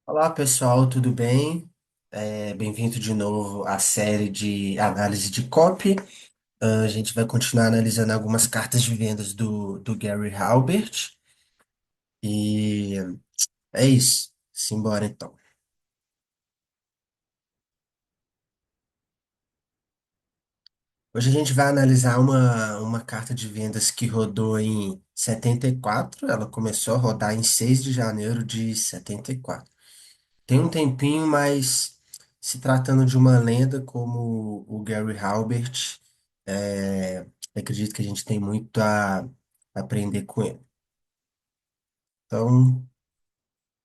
Olá pessoal, tudo bem? Bem-vindo de novo à série de análise de copy. A gente vai continuar analisando algumas cartas de vendas do Gary Halbert. E é isso. Simbora então. Hoje a gente vai analisar uma carta de vendas que rodou em 74. Ela começou a rodar em 6 de janeiro de 74. Tem um tempinho, mas se tratando de uma lenda como o Gary Halbert, é, acredito que a gente tem muito a aprender com ele. Então,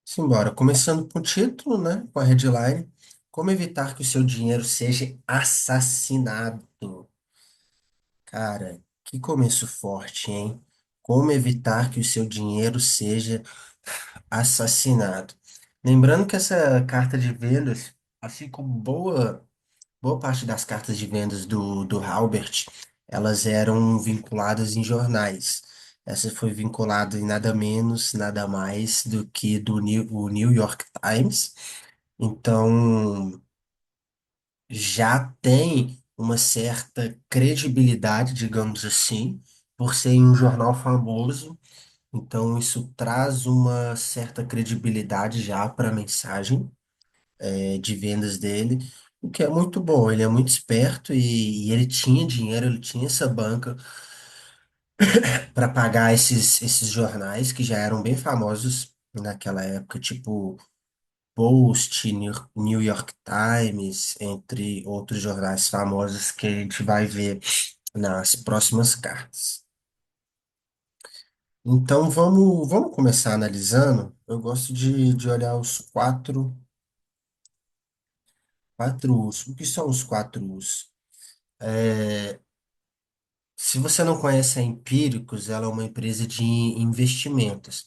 simbora. Começando com o título, né? Com a headline. Como evitar que o seu dinheiro seja assassinado? Cara, que começo forte, hein? Como evitar que o seu dinheiro seja assassinado? Lembrando que essa carta de vendas, assim como boa parte das cartas de vendas do Halbert, elas eram vinculadas em jornais. Essa foi vinculada em nada menos, nada mais do que o New York Times. Então, já tem uma certa credibilidade, digamos assim, por ser um jornal famoso. Então, isso traz uma certa credibilidade já para a mensagem de vendas dele, o que é muito bom. Ele é muito esperto e ele tinha dinheiro, ele tinha essa banca para pagar esses jornais que já eram bem famosos naquela época, tipo Post, New York Times, entre outros jornais famosos que a gente vai ver nas próximas cartas. Então vamos começar analisando. Eu gosto de olhar os quatro U's. O que são os quatro U's? É, Se você não conhece a Empíricos, ela é uma empresa de investimentos.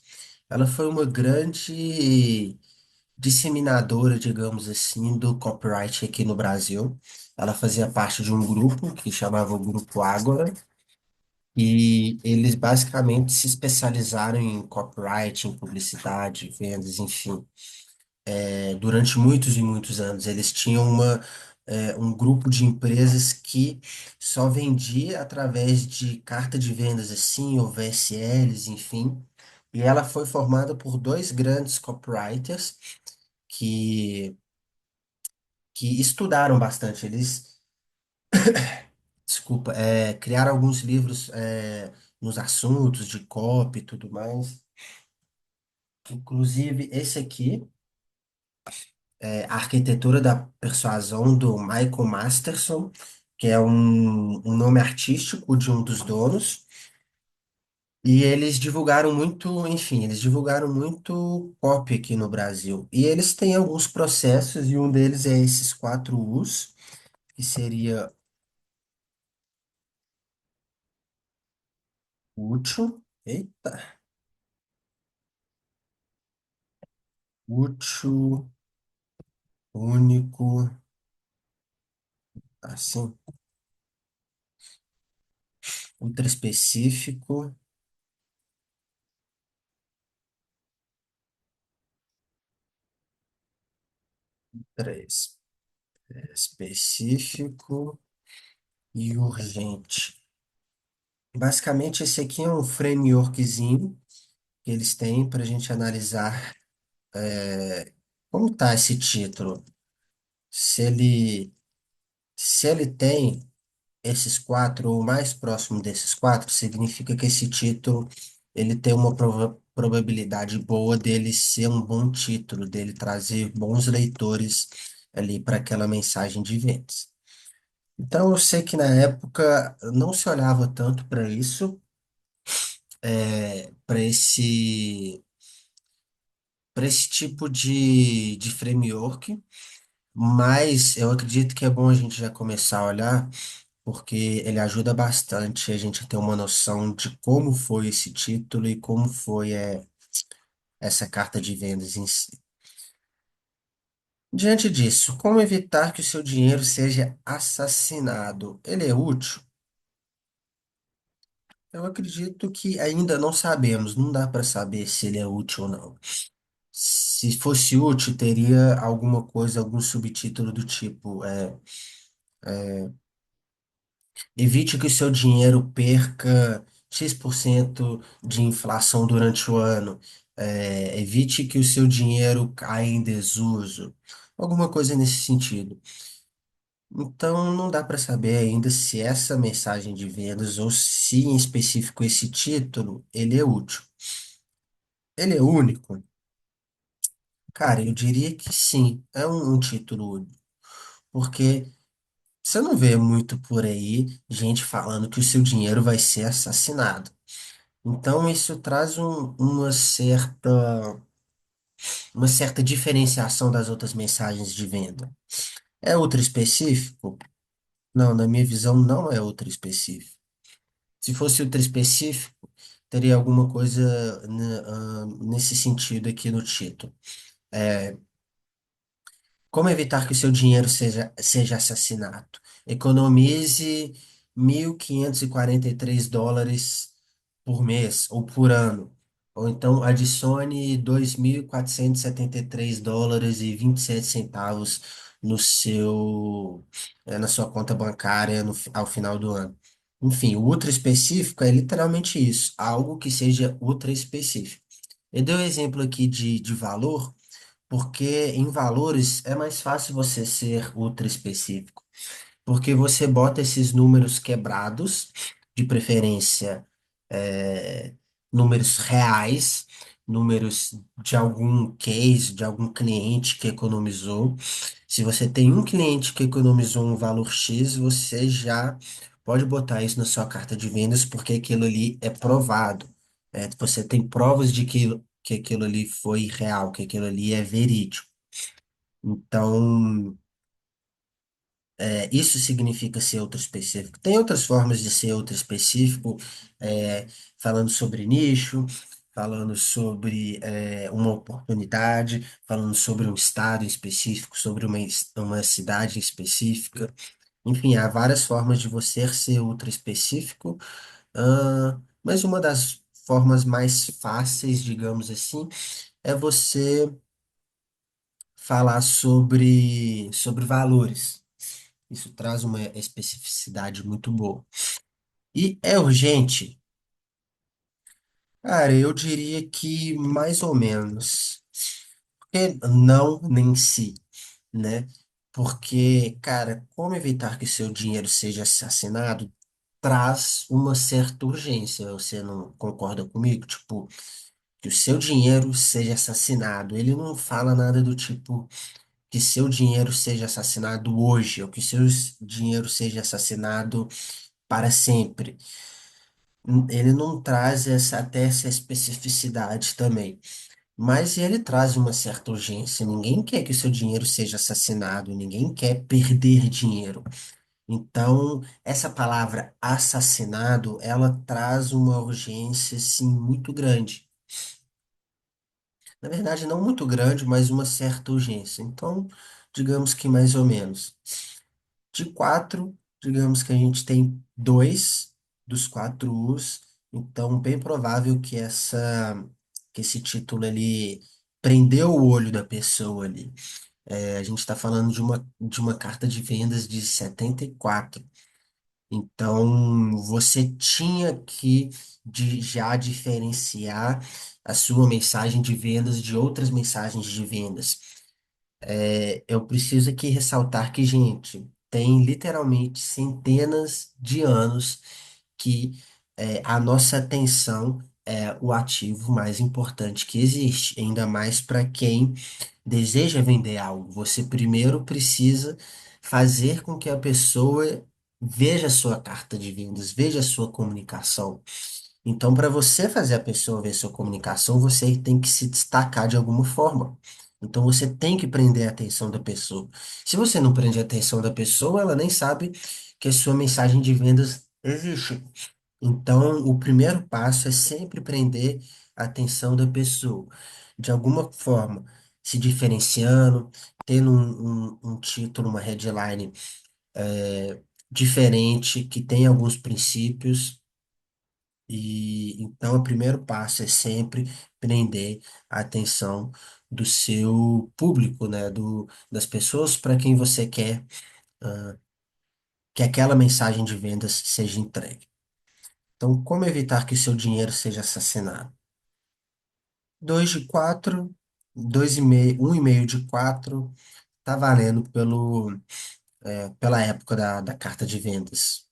Ela foi uma grande disseminadora, digamos assim, do copyright aqui no Brasil. Ela fazia parte de um grupo que chamava o Grupo Ágora, e eles basicamente se especializaram em copyright, em publicidade, vendas, enfim. Durante muitos e muitos anos. Eles tinham um grupo de empresas que só vendia através de carta de vendas assim, ou VSLs, enfim. E ela foi formada por dois grandes copywriters que, que estudaram bastante. Eles, desculpa, criaram alguns livros nos assuntos de copy e tudo mais. Inclusive, esse aqui. A Arquitetura da Persuasão, do Michael Masterson, que é um nome artístico de um dos donos. E eles divulgaram muito, enfim, eles divulgaram muito pop aqui no Brasil. E eles têm alguns processos, e um deles é esses quatro U's, que seria útil, eita, útil, único, assim, ultra específico, três, específico e urgente. Basicamente, esse aqui é um frameworkzinho que eles têm para a gente analisar como está esse título. Se ele, se ele tem esses quatro ou mais próximo desses quatro, significa que esse título ele tem uma probabilidade boa dele ser um bom título, dele trazer bons leitores ali para aquela mensagem de vendas. Então, eu sei que na época não se olhava tanto para isso, para esse tipo de framework, mas eu acredito que é bom a gente já começar a olhar, porque ele ajuda bastante a gente a ter uma noção de como foi esse título e como foi essa carta de vendas em si. Diante disso, como evitar que o seu dinheiro seja assassinado? Ele é útil? Eu acredito que ainda não sabemos, não dá para saber se ele é útil ou não. Se fosse útil, teria alguma coisa, algum subtítulo do tipo, evite que o seu dinheiro perca X% de inflação durante o ano. Evite que o seu dinheiro caia em desuso. Alguma coisa nesse sentido. Então, não dá para saber ainda se essa mensagem de vendas ou se em específico esse título, ele é útil. Ele é único? Cara, eu diria que sim, é um título único. Porque você não vê muito por aí gente falando que o seu dinheiro vai ser assassinado. Então, isso traz uma certa diferenciação das outras mensagens de venda. É ultra específico? Não, na minha visão, não é ultra específico. Se fosse ultra específico, teria alguma coisa, né, nesse sentido aqui no título. Como evitar que o seu dinheiro seja assassinado? Economize 1.543 dólares por mês ou por ano. Ou então adicione 2.473 dólares e 27 centavos no na sua conta bancária ao final do ano. Enfim, o ultra específico é literalmente isso, algo que seja ultra específico. Eu dei um exemplo aqui de valor porque em valores é mais fácil você ser ultra específico, porque você bota esses números quebrados, de preferência, é, números reais, números de algum case, de algum cliente que economizou. Se você tem um cliente que economizou um valor X, você já pode botar isso na sua carta de vendas, porque aquilo ali é provado. Você tem provas de que aquilo ali foi real, que aquilo ali é verídico. Então, isso significa ser outro específico. Tem outras formas de ser outro específico, falando sobre nicho, falando sobre uma oportunidade, falando sobre um estado em específico, sobre uma cidade em específica. Enfim, há várias formas de você ser ultra específico, mas uma das formas mais fáceis, digamos assim, é você falar sobre valores. Isso traz uma especificidade muito boa. E é urgente? Cara, eu diria que mais ou menos. Porque não nem si, né? Porque, cara, como evitar que seu dinheiro seja assassinado traz uma certa urgência. Você não concorda comigo? Tipo, que o seu dinheiro seja assassinado. Ele não fala nada do tipo que seu dinheiro seja assassinado hoje, ou que seu dinheiro seja assassinado para sempre. Ele não traz até essa especificidade também. Mas ele traz uma certa urgência. Ninguém quer que o seu dinheiro seja assassinado, ninguém quer perder dinheiro. Então, essa palavra assassinado, ela traz uma urgência, sim, muito grande. Na verdade, não muito grande, mas uma certa urgência. Então, digamos que mais ou menos. De quatro, digamos que a gente tem dois dos quatro U's, então bem provável que esse título ele prendeu o olho da pessoa ali. A gente está falando de uma carta de vendas de 74. Então você tinha que já diferenciar a sua mensagem de vendas de outras mensagens de vendas. Eu preciso aqui ressaltar que, gente, tem literalmente centenas de anos que a nossa atenção é o ativo mais importante que existe, ainda mais para quem deseja vender algo. Você primeiro precisa fazer com que a pessoa veja a sua carta de vendas, veja a sua comunicação. Então, para você fazer a pessoa ver sua comunicação, você tem que se destacar de alguma forma. Então, você tem que prender a atenção da pessoa. Se você não prende a atenção da pessoa, ela nem sabe que a sua mensagem de vendas existe. Então, o primeiro passo é sempre prender a atenção da pessoa. De alguma forma, se diferenciando, tendo um título, uma headline diferente, que tem alguns princípios. E então o primeiro passo é sempre prender a atenção do seu público, né? Das pessoas para quem você quer que aquela mensagem de vendas seja entregue. Então, como evitar que o seu dinheiro seja assassinado? 2 de 4, 2,5, 1,5 de 4, tá valendo pela época da carta de vendas.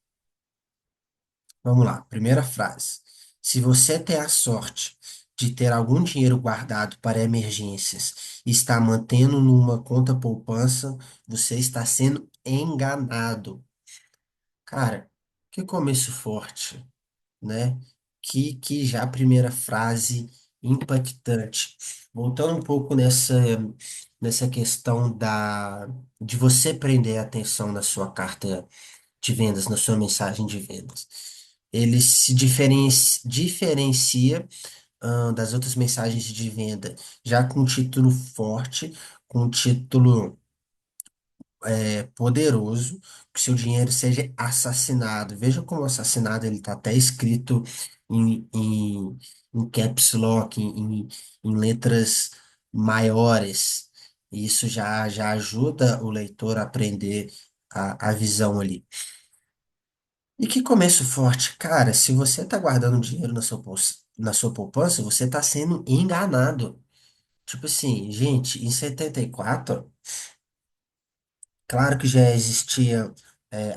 Vamos lá, primeira frase. Se você tem a sorte de ter algum dinheiro guardado para emergências e está mantendo numa conta poupança, você está sendo enganado. Cara, que começo forte, né? Que já a primeira frase impactante. Voltando um pouco nessa questão de você prender a atenção na sua carta de vendas, na sua mensagem de vendas. Ele se diferencia, das outras mensagens de venda, já com um título forte, com um título poderoso, que seu dinheiro seja assassinado. Veja como assassinado ele está até escrito em caps lock, em letras maiores. Isso já ajuda o leitor a aprender a visão ali. E que começo forte, cara, se você tá guardando dinheiro na sua poupança, você tá sendo enganado. Tipo assim, gente, em 74, claro que já existia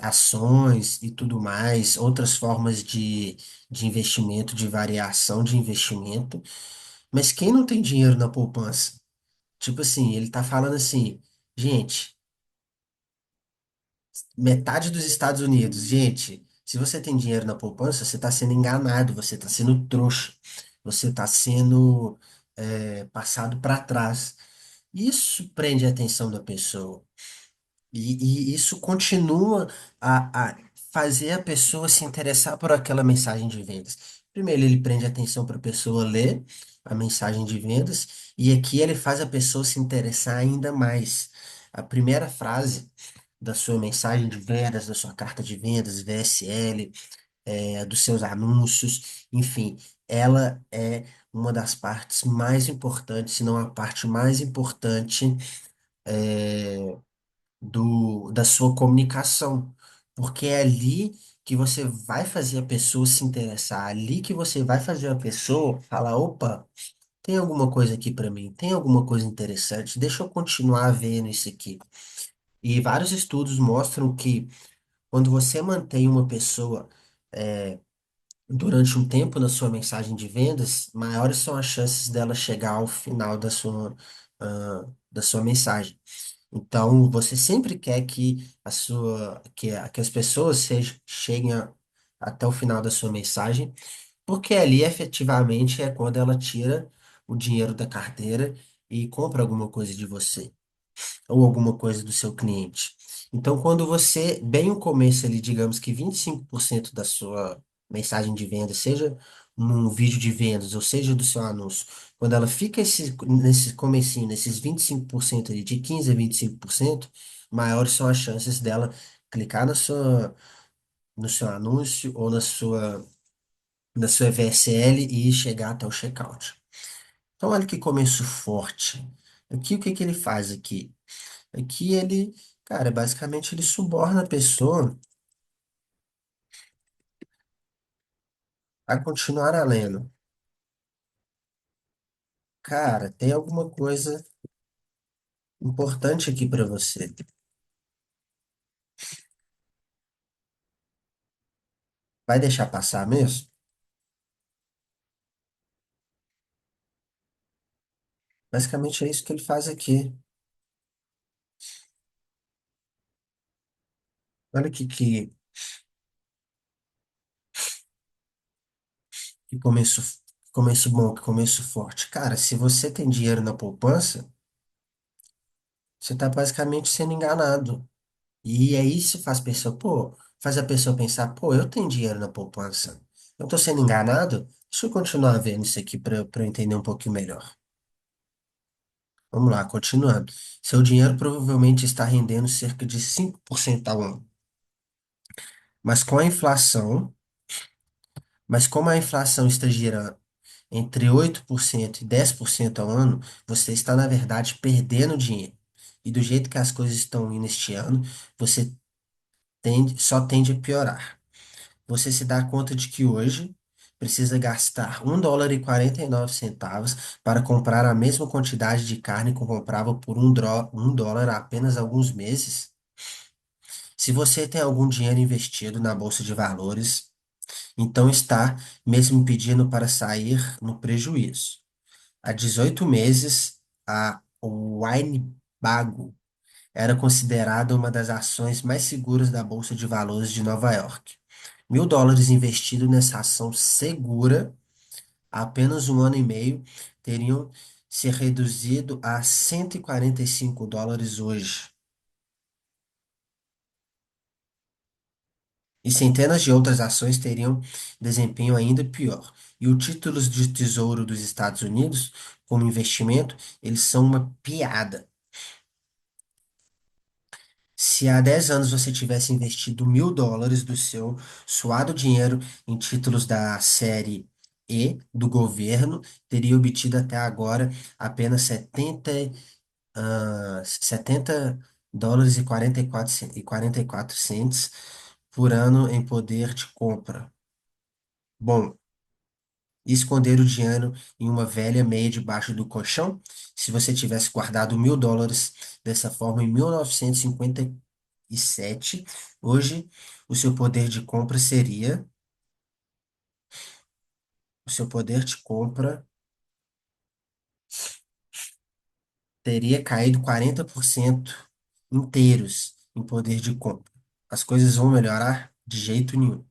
ações e tudo mais, outras formas de investimento, de variação de investimento, mas quem não tem dinheiro na poupança? Tipo assim, ele tá falando assim, gente, metade dos Estados Unidos. Gente, se você tem dinheiro na poupança, você está sendo enganado, você está sendo trouxa, você está sendo passado para trás. Isso prende a atenção da pessoa. E isso continua a fazer a pessoa se interessar por aquela mensagem de vendas. Primeiro, ele prende a atenção para a pessoa ler a mensagem de vendas, e aqui ele faz a pessoa se interessar ainda mais. A primeira frase da sua mensagem de vendas, da sua carta de vendas, VSL, dos seus anúncios, enfim, ela é uma das partes mais importantes, se não a parte mais importante da sua comunicação, porque é ali que você vai fazer a pessoa se interessar, ali que você vai fazer a pessoa falar, opa, tem alguma coisa aqui para mim, tem alguma coisa interessante, deixa eu continuar vendo isso aqui. E vários estudos mostram que quando você mantém uma pessoa durante um tempo na sua mensagem de vendas, maiores são as chances dela chegar ao final da sua mensagem. Então, você sempre quer que as pessoas cheguem até o final da sua mensagem, porque ali efetivamente é quando ela tira o dinheiro da carteira e compra alguma coisa de você ou alguma coisa do seu cliente. Então, quando você, bem no começo ali, digamos que 25% da sua mensagem de venda, seja num vídeo de vendas ou seja do seu anúncio, quando ela fica nesse comecinho, nesses 25% ali, de 15 a 25%, maiores são as chances dela clicar no seu anúncio ou na sua VSL e chegar até o checkout. Então, olha que começo forte. Aqui, o que que ele faz aqui? Aqui ele, cara, basicamente ele suborna a pessoa a continuar a lendo. Cara, tem alguma coisa importante aqui pra você. Vai deixar passar mesmo? Basicamente é isso que ele faz aqui. Olha que começo bom, que começo forte. Cara, se você tem dinheiro na poupança, você tá basicamente sendo enganado. E aí isso faz a pessoa pensar, pô, eu tenho dinheiro na poupança. Eu tô sendo enganado? Deixa eu continuar vendo isso aqui pra eu entender um pouquinho melhor. Vamos lá, continuando. Seu dinheiro provavelmente está rendendo cerca de 5% ao ano. Mas com a inflação, mas como a inflação está girando, entre 8% e 10% ao ano, você está, na verdade, perdendo dinheiro. E do jeito que as coisas estão indo este ano, você só tende a piorar. Você se dá conta de que hoje precisa gastar US$ 1,49 para comprar a mesma quantidade de carne que comprava por um dólar há apenas alguns meses? Se você tem algum dinheiro investido na bolsa de valores, então está mesmo pedindo para sair no prejuízo. Há 18 meses, a Winnebago era considerada uma das ações mais seguras da Bolsa de Valores de Nova York. US$ 1.000 investido nessa ação segura, há apenas um ano e meio, teriam se reduzido a US$ 145 hoje. E centenas de outras ações teriam desempenho ainda pior. E os títulos de tesouro dos Estados Unidos, como investimento, eles são uma piada. Se há 10 anos você tivesse investido US$ 1.000 do seu suado dinheiro em títulos da série E do governo, teria obtido até agora apenas 70 dólares e 44 centes por ano em poder de compra. Bom, esconder o dinheiro em uma velha meia debaixo do colchão? Se você tivesse guardado US$ 1.000 dessa forma em 1957, hoje o seu poder de compra seria, o seu poder de compra teria caído 40% inteiros em poder de compra. As coisas vão melhorar? De jeito nenhum.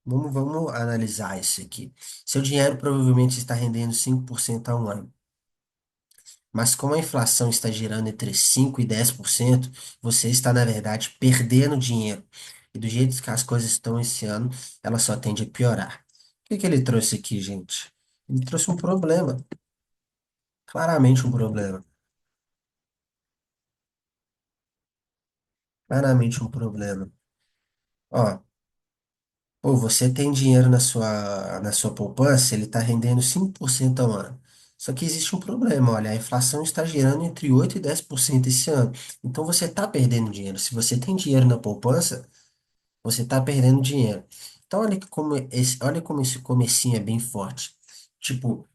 Vamos analisar isso aqui. Seu dinheiro provavelmente está rendendo 5% ao ano. Mas como a inflação está girando entre 5 e 10%, você está, na verdade, perdendo dinheiro. E do jeito que as coisas estão esse ano, ela só tende a piorar. O que que ele trouxe aqui, gente? Ele trouxe um problema, claramente um problema, claramente um problema. Ó, pô, você tem dinheiro na sua poupança, ele está rendendo 5% ao ano. Só que existe um problema, olha, a inflação está girando entre 8 e 10% esse ano. Então você está perdendo dinheiro. Se você tem dinheiro na poupança, você está perdendo dinheiro. Então, olha como esse comecinho é bem forte. Tipo,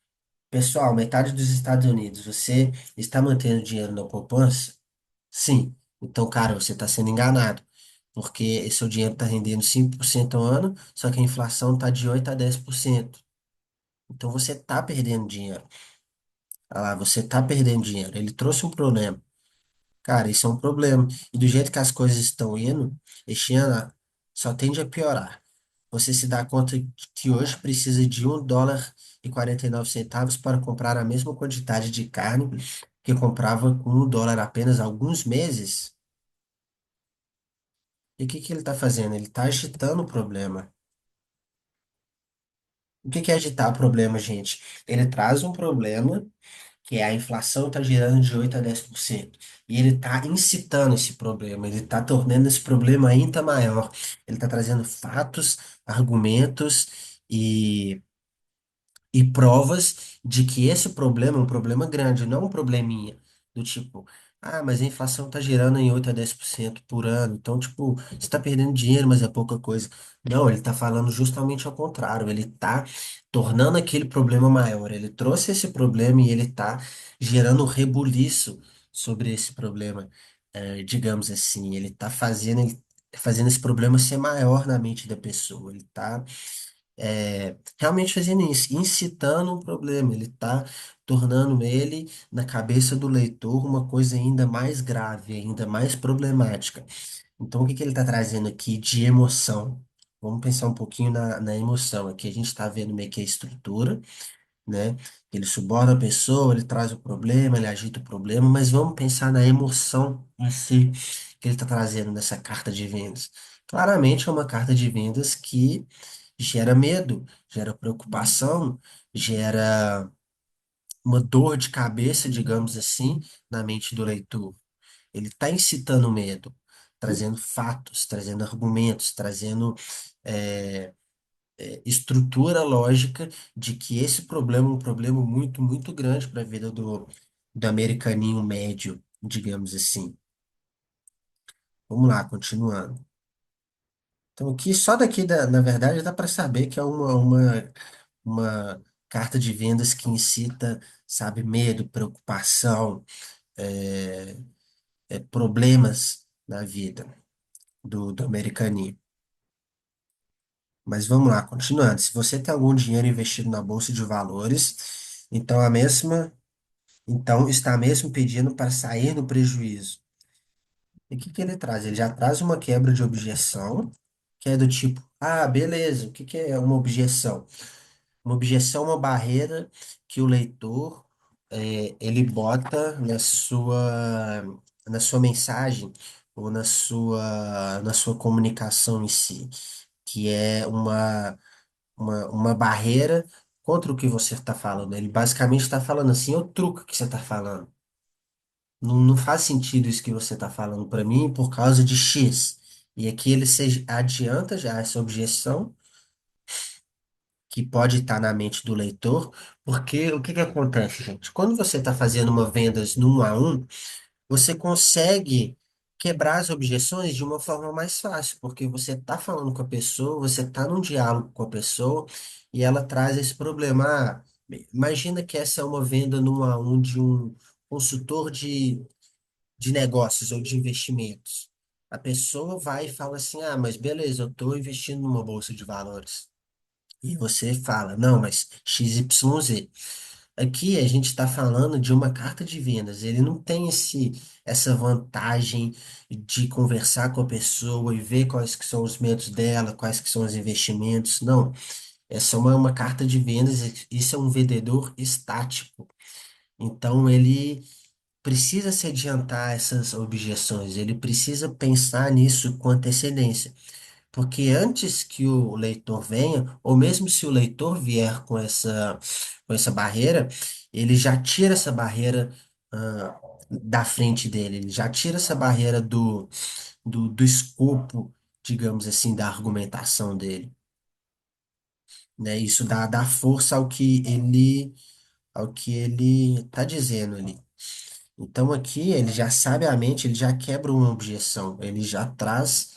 pessoal, metade dos Estados Unidos, você está mantendo dinheiro na poupança? Sim. Então, cara, você está sendo enganado. Porque esse seu dinheiro está rendendo 5% ao ano, só que a inflação está de 8 a 10%. Então, você está perdendo dinheiro. Ah lá, você está perdendo dinheiro. Ele trouxe um problema. Cara, isso é um problema. E do jeito que as coisas estão indo, este ano só tende a piorar. Você se dá conta que hoje precisa de US$ 1,49 para comprar a mesma quantidade de carne que comprava com US$ 1 apenas há alguns meses. E o que que ele está fazendo? Ele está agitando o problema. O que que é agitar o problema, gente? Ele traz um problema que é a inflação está girando de 8 a 10%. E ele está incitando esse problema, ele está tornando esse problema ainda maior. Ele está trazendo fatos, argumentos e provas de que esse problema é um problema grande, não um probleminha. Do tipo, mas a inflação está girando em 8 a 10% por ano, então, tipo, você está perdendo dinheiro, mas é pouca coisa. Não, ele está falando justamente ao contrário, ele está tornando aquele problema maior. Ele trouxe esse problema e ele está gerando um rebuliço sobre esse problema, digamos assim. Ele tá fazendo esse problema ser maior na mente da pessoa. Ele está realmente fazendo isso, incitando um problema. Ele está tornando ele, na cabeça do leitor, uma coisa ainda mais grave, ainda mais problemática. Então, o que que ele está trazendo aqui de emoção? Vamos pensar um pouquinho na emoção. Aqui a gente está vendo meio que a estrutura, né? Ele suborna a pessoa, ele traz o problema, ele agita o problema, mas vamos pensar na emoção em si que ele está trazendo nessa carta de vendas. Claramente é uma carta de vendas que gera medo, gera preocupação, gera uma dor de cabeça, digamos assim, na mente do leitor. Ele está incitando medo, trazendo fatos, trazendo argumentos, trazendo estrutura lógica de que esse problema é um problema muito, muito grande para a vida do americaninho médio, digamos assim. Vamos lá, continuando. Então, aqui, só daqui, na verdade, dá para saber que é uma carta de vendas que incita, sabe, medo, preocupação, é, problemas na vida do americaninho. Mas vamos lá, continuando. Se você tem algum dinheiro investido na bolsa de valores, então então está mesmo pedindo para sair no prejuízo. E o que que ele traz? Ele já traz uma quebra de objeção, que é do tipo, ah, beleza, o que que é uma objeção? Uma objeção é uma barreira que o leitor ele bota na sua mensagem ou na sua comunicação em si, que é uma barreira contra o que você está falando. Ele basicamente está falando assim, é o truque que você está falando. Não, não faz sentido isso que você está falando para mim por causa de X. E aqui ele se adianta já essa objeção que pode estar na mente do leitor, porque o que que acontece, gente? Quando você está fazendo uma vendas no 1 a 1, você consegue quebrar as objeções de uma forma mais fácil, porque você está falando com a pessoa, você está num diálogo com a pessoa e ela traz esse problema. Ah, imagina que essa é uma venda no 1 a 1 de um consultor de negócios ou de investimentos. A pessoa vai e fala assim: ah, mas beleza, eu estou investindo numa bolsa de valores. E você fala, não, mas XYZ. Aqui a gente está falando de uma carta de vendas. Ele não tem essa vantagem de conversar com a pessoa e ver quais que são os medos dela, quais que são os investimentos. Não, é só uma carta de vendas. Isso é um vendedor estático. Então ele precisa se adiantar a essas objeções. Ele precisa pensar nisso com antecedência. Porque antes que o leitor venha, ou mesmo se o leitor vier com essa barreira, ele já tira essa barreira, da frente dele, ele já tira essa barreira do escopo, digamos assim, da argumentação dele, né? Isso dá força ao que ele está dizendo ali. Então aqui ele já sabe a mente, ele já quebra uma objeção, ele já traz.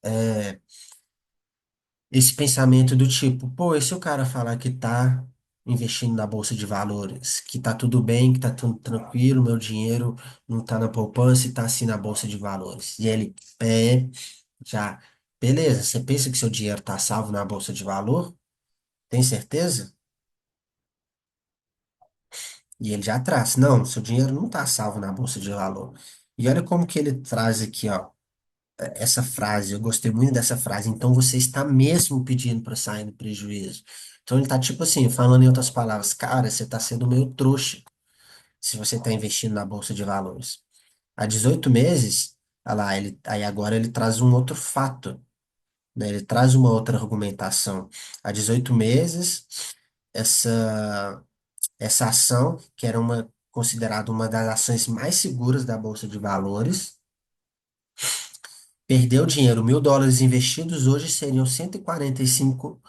é, Esse pensamento do tipo, pô, e se o cara falar que tá investindo na bolsa de valores, que tá tudo bem, que tá tudo tranquilo, meu dinheiro não tá na poupança e tá assim na bolsa de valores. E ele, já, beleza, você pensa que seu dinheiro tá salvo na bolsa de valor? Tem certeza? E ele já traz, não, seu dinheiro não tá salvo na bolsa de valor. E olha como que ele traz aqui, ó, essa frase, eu gostei muito dessa frase. Então você está mesmo pedindo para sair no prejuízo. Então ele tá tipo assim, falando em outras palavras, cara, você está sendo meio trouxa se você está investindo na bolsa de valores. Há 18 meses, olha lá, aí agora ele traz um outro fato, né? Ele traz uma outra argumentação. Há 18 meses, essa essa ação, que era considerada uma das ações mais seguras da bolsa de valores, perdeu dinheiro. US$ 1.000 investidos hoje seriam US$ 145.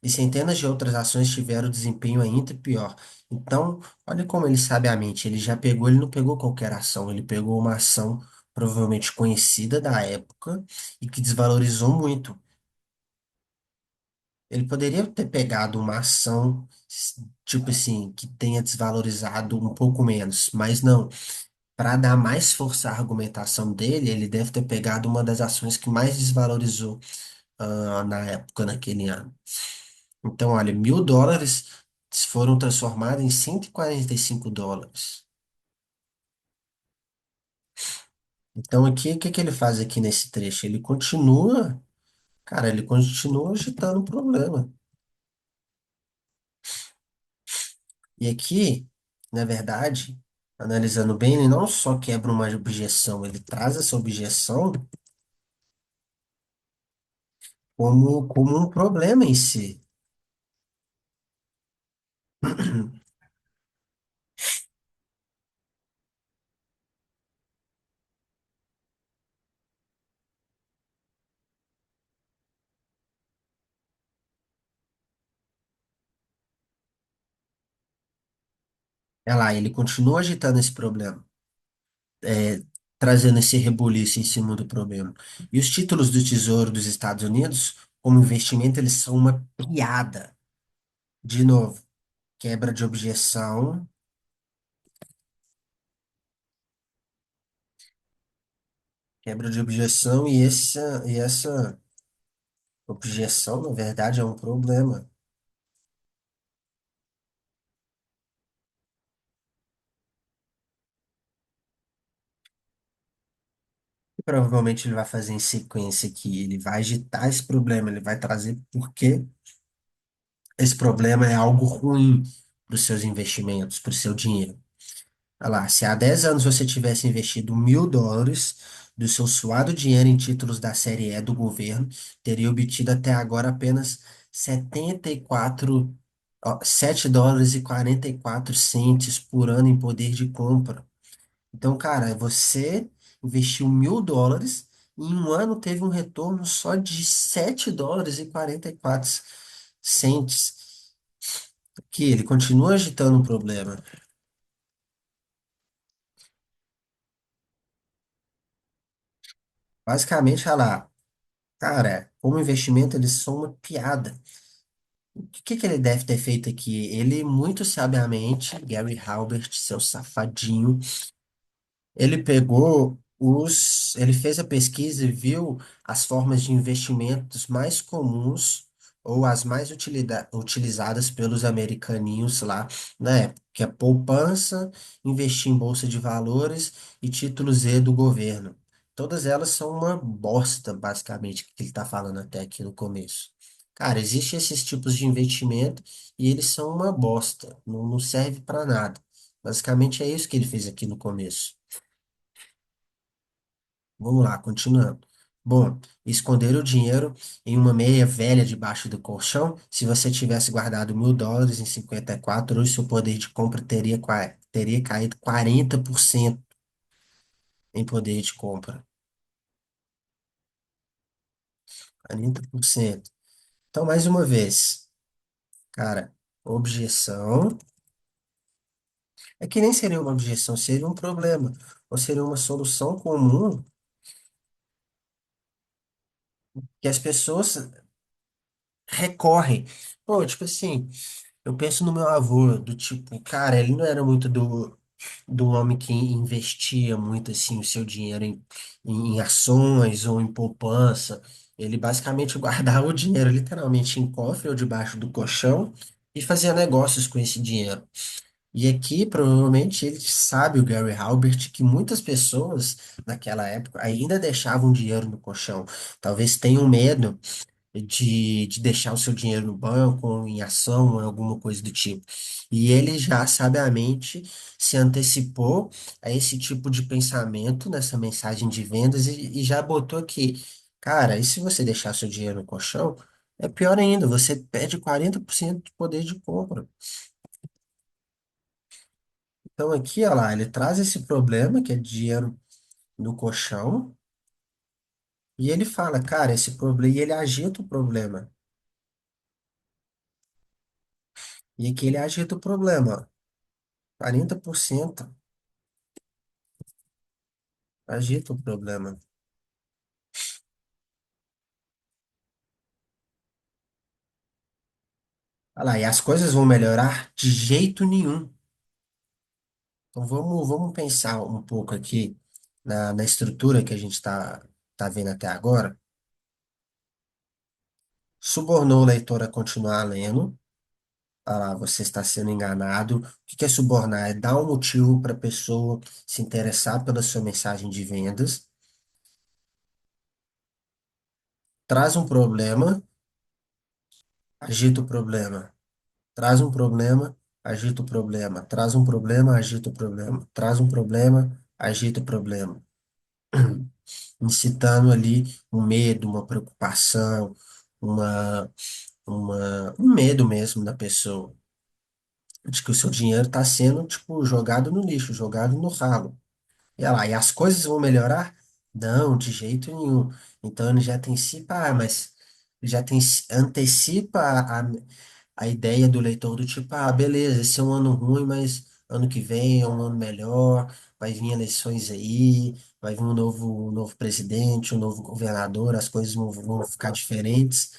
E centenas de outras ações tiveram desempenho ainda pior. Então, olha como ele sabiamente, ele não pegou qualquer ação, ele pegou uma ação provavelmente conhecida da época e que desvalorizou muito. Ele poderia ter pegado uma ação, tipo assim, que tenha desvalorizado um pouco menos, mas não. Para dar mais força à argumentação dele, ele deve ter pegado uma das ações que mais desvalorizou, na época, naquele ano. Então, olha, US$ 1.000 foram transformados em US$ 145. Então, aqui, o que que ele faz aqui nesse trecho? Ele continua agitando o problema. E aqui, na verdade, analisando bem, ele não só quebra uma objeção, ele traz essa objeção como um problema em si. É lá, ele continua agitando esse problema, é, trazendo esse rebuliço em cima do problema. E os títulos do Tesouro dos Estados Unidos, como investimento, eles são uma piada. De novo, quebra de objeção, quebra de objeção, e essa objeção, na verdade, é um problema. E provavelmente ele vai fazer em sequência aqui. Ele vai agitar esse problema, ele vai trazer porque esse problema é algo ruim para os seus investimentos, para o seu dinheiro. Olha lá, se há 10 anos você tivesse investido US$ 1.000 do seu suado dinheiro em títulos da série E do governo, teria obtido até agora apenas 74, ó, US$ 7,44 por ano em poder de compra. Então, cara, você investiu US$ 1.000 e em um ano teve um retorno só de US$ 7,44. Que ele continua agitando o problema. Basicamente, olha lá, cara, como investimento eles são uma piada. O que ele deve ter feito aqui? Ele, muito sabiamente, Gary Halbert, seu safadinho, ele pegou ele fez a pesquisa e viu as formas de investimentos mais comuns ou as mais utilizadas pelos americaninhos lá na época, que é poupança, investir em bolsa de valores e títulos E do governo. Todas elas são uma bosta, basicamente, que ele está falando até aqui no começo. Cara, existem esses tipos de investimento e eles são uma bosta, não serve para nada. Basicamente é isso que ele fez aqui no começo. Vamos lá, continuando. Bom, esconder o dinheiro em uma meia velha debaixo do colchão. Se você tivesse guardado US$ 1.000 em 54, hoje seu poder de compra teria caído 40% em poder de compra. 40%. Então, mais uma vez, cara, objeção. É que nem seria uma objeção, seria um problema. Ou seria uma solução comum que as pessoas recorrem. Pô, tipo assim. Eu penso no meu avô, do tipo, cara, ele não era muito do homem que investia muito assim o seu dinheiro em ações ou em poupança. Ele basicamente guardava o dinheiro literalmente em cofre ou debaixo do colchão e fazia negócios com esse dinheiro. E aqui, provavelmente, ele sabe, o Gary Halbert, que muitas pessoas naquela época ainda deixavam dinheiro no colchão. Talvez tenham medo de deixar o seu dinheiro no banco, ou em ação, ou em alguma coisa do tipo. E ele já sabiamente se antecipou a esse tipo de pensamento nessa mensagem de vendas e já botou aqui, cara, e se você deixar seu dinheiro no colchão, é pior ainda, você perde 40% do poder de compra. Então aqui, olha lá, ele traz esse problema, que é dinheiro no colchão, e ele fala, cara, esse problema, e ele agita o problema. E aqui ele agita o problema, ó. 40% agita o problema. Olha lá, e as coisas vão melhorar de jeito nenhum. Então vamos pensar um pouco aqui na estrutura que a gente tá vendo até agora. Subornou o leitor a continuar lendo. Olha lá, você está sendo enganado. O que que é subornar? É dar um motivo para a pessoa se interessar pela sua mensagem de vendas. Traz um problema, agita o problema. Traz um problema, agita o problema. Traz um problema, agita o problema. Traz um problema, agita o problema. Incitando ali um medo, uma preocupação, uma, um medo mesmo da pessoa, de que o seu dinheiro está sendo, tipo, jogado no lixo, jogado no ralo. E olha lá, e as coisas vão melhorar? Não, de jeito nenhum. Então ele já antecipa, mas já tem, antecipa a ideia do leitor do tipo, ah, beleza, esse é um ano ruim, mas ano que vem é um ano melhor, vai vir eleições aí, vai vir um novo presidente, um novo governador, as coisas vão ficar diferentes.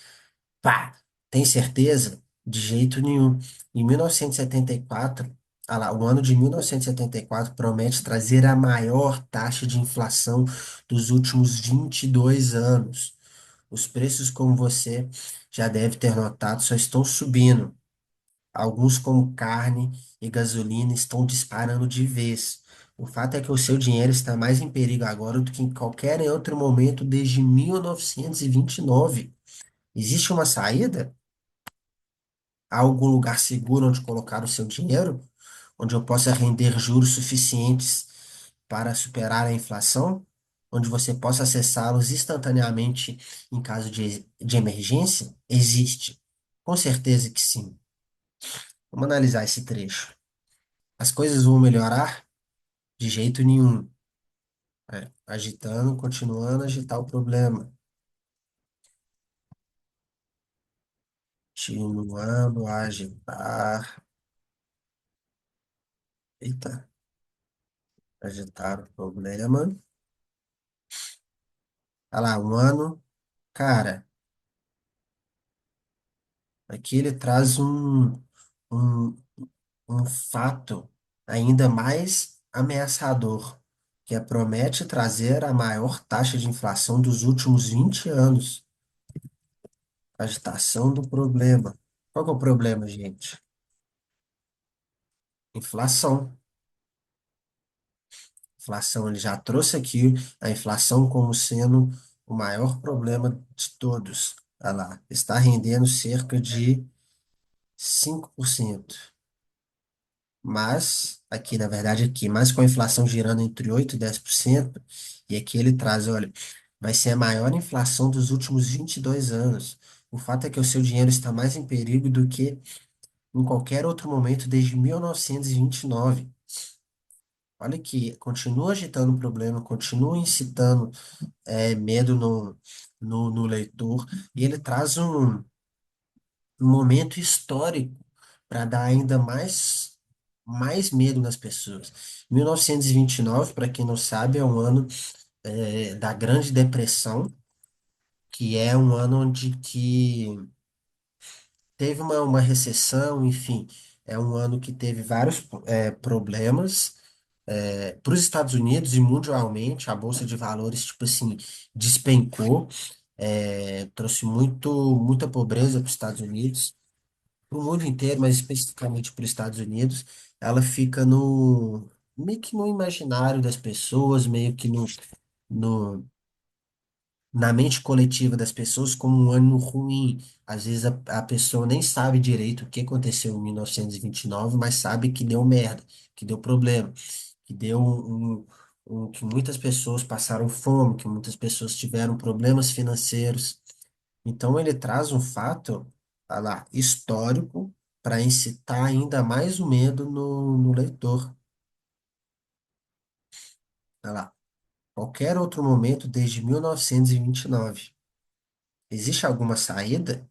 Pá, tem certeza? De jeito nenhum. Em 1974, ah lá, o ano de 1974 promete trazer a maior taxa de inflação dos últimos 22 anos. Os preços, como você já deve ter notado, só estão subindo. Alguns, como carne e gasolina, estão disparando de vez. O fato é que o seu dinheiro está mais em perigo agora do que em qualquer outro momento desde 1929. Existe uma saída? Há algum lugar seguro onde colocar o seu dinheiro? Onde eu possa render juros suficientes para superar a inflação? Onde você possa acessá-los instantaneamente em caso de emergência? Existe. Com certeza que sim. Vamos analisar esse trecho. As coisas vão melhorar? De jeito nenhum. Agitando, continuando a agitar o problema. Continuando a agitar. Eita, agitar o problema. Olha lá, um ano. Cara, aqui ele traz um, um fato ainda mais ameaçador, que promete trazer a maior taxa de inflação dos últimos 20 anos. Agitação do problema. Qual que é o problema, gente? Inflação. Inflação, ele já trouxe aqui a inflação como sendo o maior problema de todos. Olha lá, está rendendo cerca de 5%. Mas, aqui, na verdade, aqui, mas com a inflação girando entre 8% e 10%, e aqui ele traz, olha, vai ser a maior inflação dos últimos 22 anos. O fato é que o seu dinheiro está mais em perigo do que em qualquer outro momento desde 1929. Olha que continua agitando o problema, continua incitando medo no leitor, e ele traz um momento histórico para dar ainda mais medo nas pessoas. 1929, para quem não sabe, é um ano da Grande Depressão, que é um ano onde que teve uma recessão, enfim, é um ano que teve vários problemas. Para os Estados Unidos e mundialmente, a Bolsa de Valores, tipo assim, despencou, trouxe muita pobreza para os Estados Unidos, para o mundo inteiro, mas especificamente para os Estados Unidos. Ela fica meio que no imaginário das pessoas, meio que no, na mente coletiva das pessoas como um ano ruim. Às vezes a pessoa nem sabe direito o que aconteceu em 1929, mas sabe que deu merda, que deu problema, que deu que muitas pessoas passaram fome, que muitas pessoas tiveram problemas financeiros. Então ele traz um fato, tá lá, histórico para incitar ainda mais o medo no leitor. Tá lá. Qualquer outro momento desde 1929. Existe alguma saída?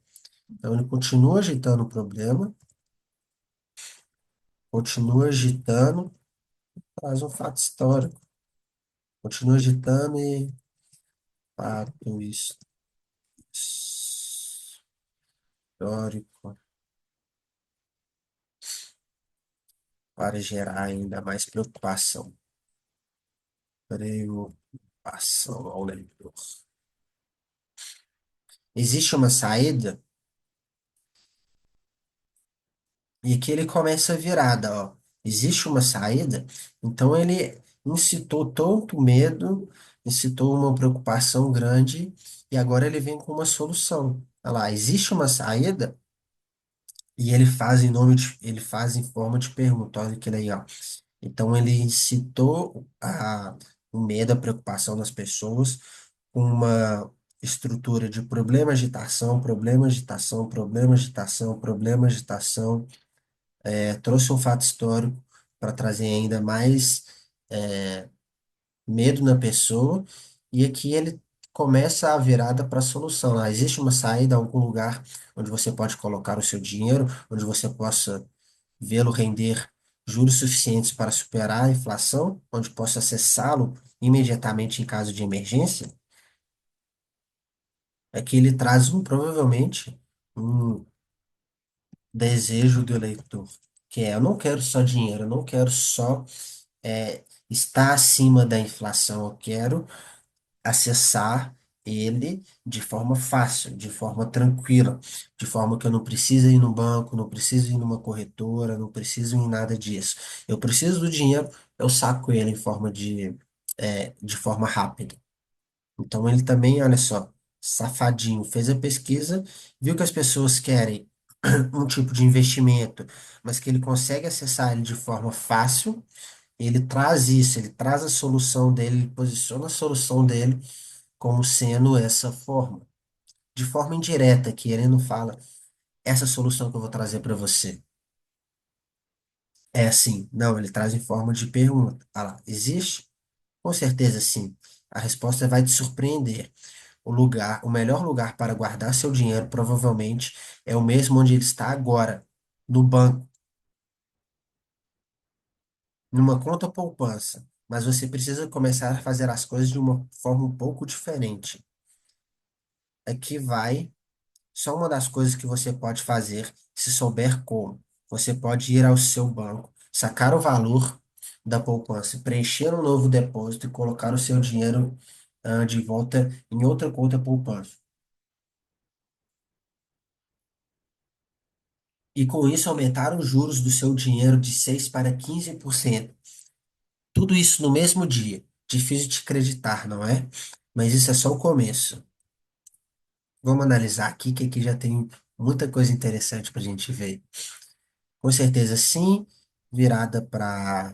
Então ele continua agitando o problema, continua agitando, traz um fato histórico, continua agitando e fato histórico para gerar ainda mais preocupação. Preocupação ao leitor. Existe uma saída e aqui ele começa a virada, ó. Existe uma saída, então ele incitou tanto medo, incitou uma preocupação grande e agora ele vem com uma solução. Olha lá, existe uma saída e ele faz em forma de pergunta. Olha que legal. Então ele incitou o medo, a preocupação das pessoas com uma estrutura de problema, agitação, problema, agitação, problema, agitação, problema, agitação. Trouxe um fato histórico para trazer ainda mais medo na pessoa, e aqui ele começa a virada para a solução. Ah, existe uma saída, algum lugar onde você pode colocar o seu dinheiro, onde você possa vê-lo render juros suficientes para superar a inflação, onde posso acessá-lo imediatamente em caso de emergência, é que ele traz provavelmente um desejo do eleitor, que é: eu não quero só dinheiro, eu não quero só estar acima da inflação, eu quero acessar ele de forma fácil, de forma tranquila, de forma que eu não preciso ir no banco, não preciso ir numa corretora, não preciso ir em nada disso. Eu preciso do dinheiro, eu saco ele em forma de forma rápida. Então ele também, olha só, safadinho, fez a pesquisa, viu que as pessoas querem um tipo de investimento, mas que ele consegue acessar ele de forma fácil. Ele traz isso, ele traz a solução dele, ele posiciona a solução dele como sendo essa forma, de forma indireta, que ele não fala: essa solução que eu vou trazer para você é assim. Não, ele traz em forma de pergunta. Ah lá, existe? Com certeza sim. A resposta vai te surpreender. O melhor lugar para guardar seu dinheiro provavelmente é o mesmo onde ele está agora, no banco, numa conta poupança. Mas você precisa começar a fazer as coisas de uma forma um pouco diferente. Aqui vai só uma das coisas que você pode fazer, se souber como. Você pode ir ao seu banco, sacar o valor da poupança, preencher um novo depósito e colocar o seu dinheiro, de volta em outra conta poupança. E com isso aumentar os juros do seu dinheiro de 6 para 15%. Tudo isso no mesmo dia. Difícil de acreditar, não é? Mas isso é só o começo. Vamos analisar aqui, que aqui já tem muita coisa interessante para a gente ver. Com certeza, sim, virada para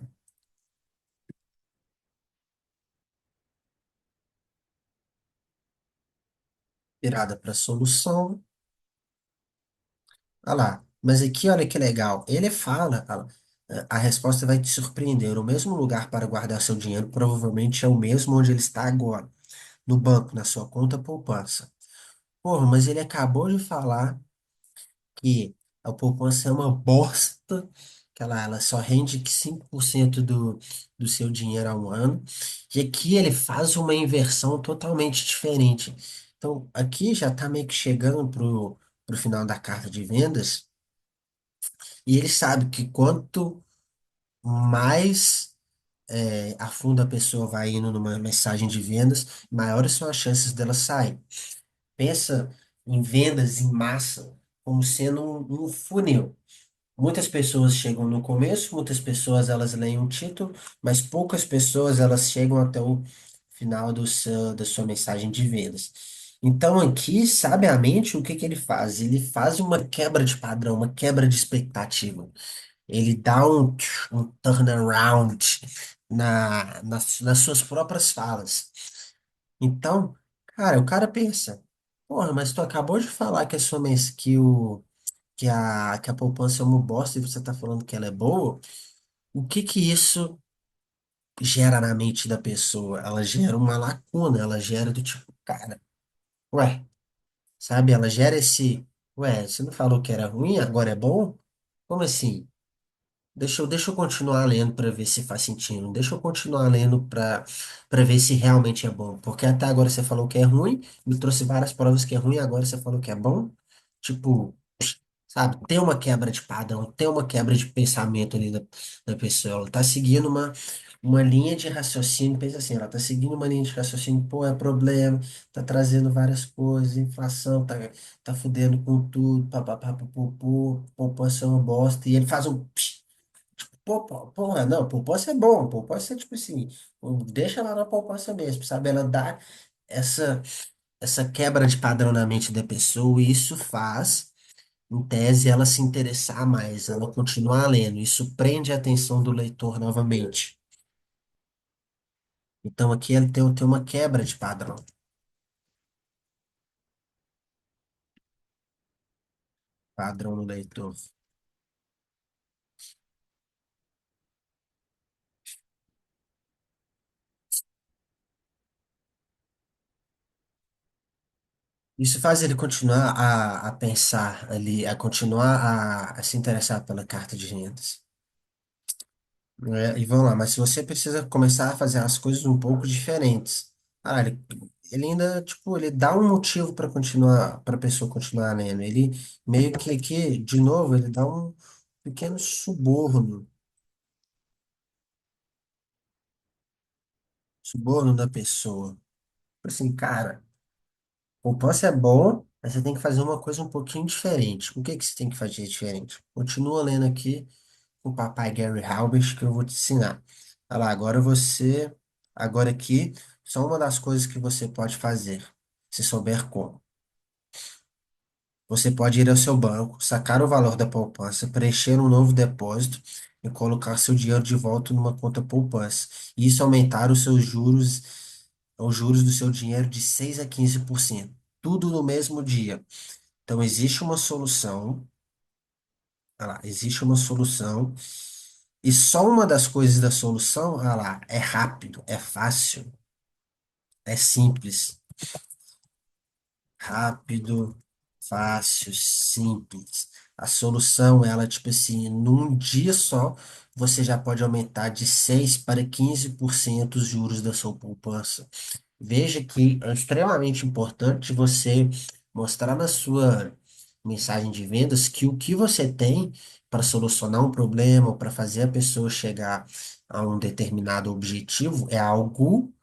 solução. Olha lá. Mas aqui, olha que legal. Ele fala, olha lá, a resposta vai te surpreender. O mesmo lugar para guardar seu dinheiro provavelmente é o mesmo onde ele está agora, no banco, na sua conta poupança. Porra, mas ele acabou de falar que a poupança é uma bosta, que ela só rende que 5% do seu dinheiro ao ano, e aqui ele faz uma inversão totalmente diferente. Então, aqui já está meio que chegando pro final da carta de vendas, e ele sabe que quanto mais a fundo a pessoa vai indo numa mensagem de vendas, maiores são as chances dela sair. Pensa em vendas em massa como sendo um funil. Muitas pessoas chegam no começo, muitas pessoas elas leem um título, mas poucas pessoas elas chegam até o final da sua mensagem de vendas. Então aqui, sabiamente, o que que ele faz? Ele faz uma quebra de padrão, uma quebra de expectativa. Ele dá um turnaround nas suas próprias falas. Então, cara, o cara pensa: porra, mas tu acabou de falar que a sua mens que a poupança é uma bosta e você está falando que ela é boa. O que que isso gera na mente da pessoa? Ela gera uma lacuna, ela gera do tipo: cara, ué, sabe? Ela gera ué, você não falou que era ruim, agora é bom? Como assim? Deixa eu continuar lendo para ver se faz sentido. Deixa eu continuar lendo para ver se realmente é bom. Porque até agora você falou que é ruim, me trouxe várias provas que é ruim, agora você falou que é bom. Tipo, sabe, tem uma quebra de padrão, tem uma quebra de pensamento ali da pessoa. Ela tá seguindo uma linha de raciocínio, pensa assim, ela tá seguindo uma linha de raciocínio: pô, é problema, tá trazendo várias coisas, inflação, tá fudendo com tudo, papapá, popopô, poupança é uma bosta. E ele faz um psh, pô, porra, não, poupança é bom, poupança é tipo assim, deixa lá na poupança mesmo, sabe? Ela dá essa, essa quebra de padrão na mente da pessoa, e isso faz, em tese, ela se interessar mais, ela continuar lendo. Isso prende a atenção do leitor novamente. Então aqui ele tem uma quebra de padrão. Padrão no leitor. Isso faz ele continuar a pensar ali, a continuar a se interessar pela carta de rendas. E vamos lá, mas se você precisa começar a fazer as coisas um pouco diferentes, ah, ele ainda, tipo, ele dá um motivo para continuar, para a pessoa continuar lendo. Ele meio que aqui, de novo, ele dá um pequeno suborno da pessoa. Tipo assim, cara, poupança é bom, mas você tem que fazer uma coisa um pouquinho diferente. O que que você tem que fazer diferente? Continua lendo aqui o papai Gary Halbert que eu vou te ensinar. Olha lá, agora aqui, só uma das coisas que você pode fazer, se souber como. Você pode ir ao seu banco, sacar o valor da poupança, preencher um novo depósito e colocar seu dinheiro de volta numa conta poupança. E isso aumentar os juros do seu dinheiro de 6 a 15%. Tudo no mesmo dia. Então, existe uma solução. Olha lá, existe uma solução. E só uma das coisas da solução, olha lá, é rápido, é fácil, é simples. Rápido, fácil, simples. A solução, ela, tipo assim, num dia só, você já pode aumentar de 6 para 15% os juros da sua poupança. Veja que é extremamente importante você mostrar na sua mensagem de vendas que o que você tem para solucionar um problema ou para fazer a pessoa chegar a um determinado objetivo é algo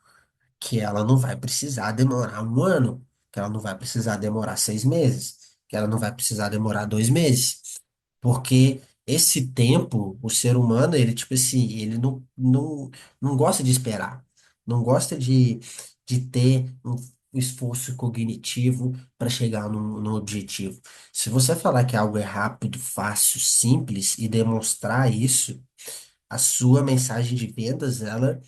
que ela não vai precisar demorar um ano, que ela não vai precisar demorar 6 meses, que ela não vai precisar demorar 2 meses. Porque esse tempo, o ser humano, ele, tipo assim, ele não gosta de esperar, não gosta de ter um esforço cognitivo para chegar no objetivo. Se você falar que algo é rápido, fácil, simples e demonstrar isso, a sua mensagem de vendas, ela,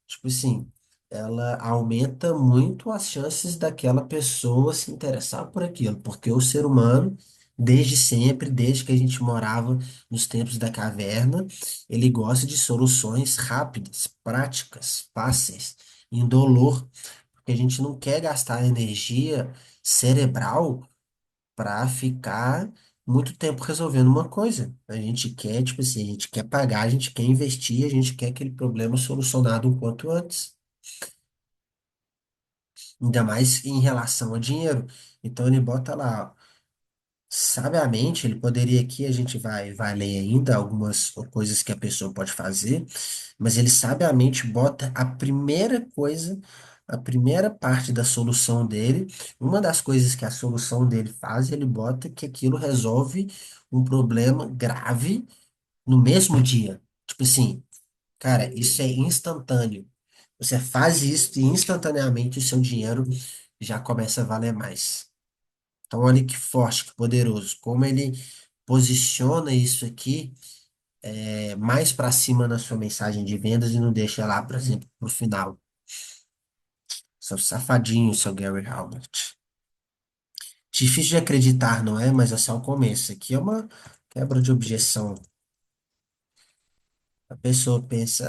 tipo assim, ela aumenta muito as chances daquela pessoa se interessar por aquilo, porque o ser humano, desde sempre, desde que a gente morava nos tempos da caverna, ele gosta de soluções rápidas, práticas, fáceis, indolor, porque a gente não quer gastar energia cerebral para ficar muito tempo resolvendo uma coisa. A gente quer, tipo assim, a gente quer pagar, a gente quer investir, a gente quer aquele problema solucionado o quanto antes. Ainda mais em relação a dinheiro. Então ele bota lá, ó, sabiamente, ele poderia aqui, a gente vai ler ainda algumas coisas que a pessoa pode fazer, mas ele sabiamente bota a primeira coisa, a primeira parte da solução dele, uma das coisas que a solução dele faz, ele bota que aquilo resolve um problema grave no mesmo dia. Tipo assim, cara, isso é instantâneo. Você faz isso e instantaneamente o seu dinheiro já começa a valer mais. Então, olha que forte, que poderoso. Como ele posiciona isso aqui mais para cima na sua mensagem de vendas e não deixa lá, por exemplo, pro final. Seu safadinho, seu Gary Halbert. Difícil de acreditar, não é? Mas é só o começo. Aqui é uma quebra de objeção. A pessoa pensa,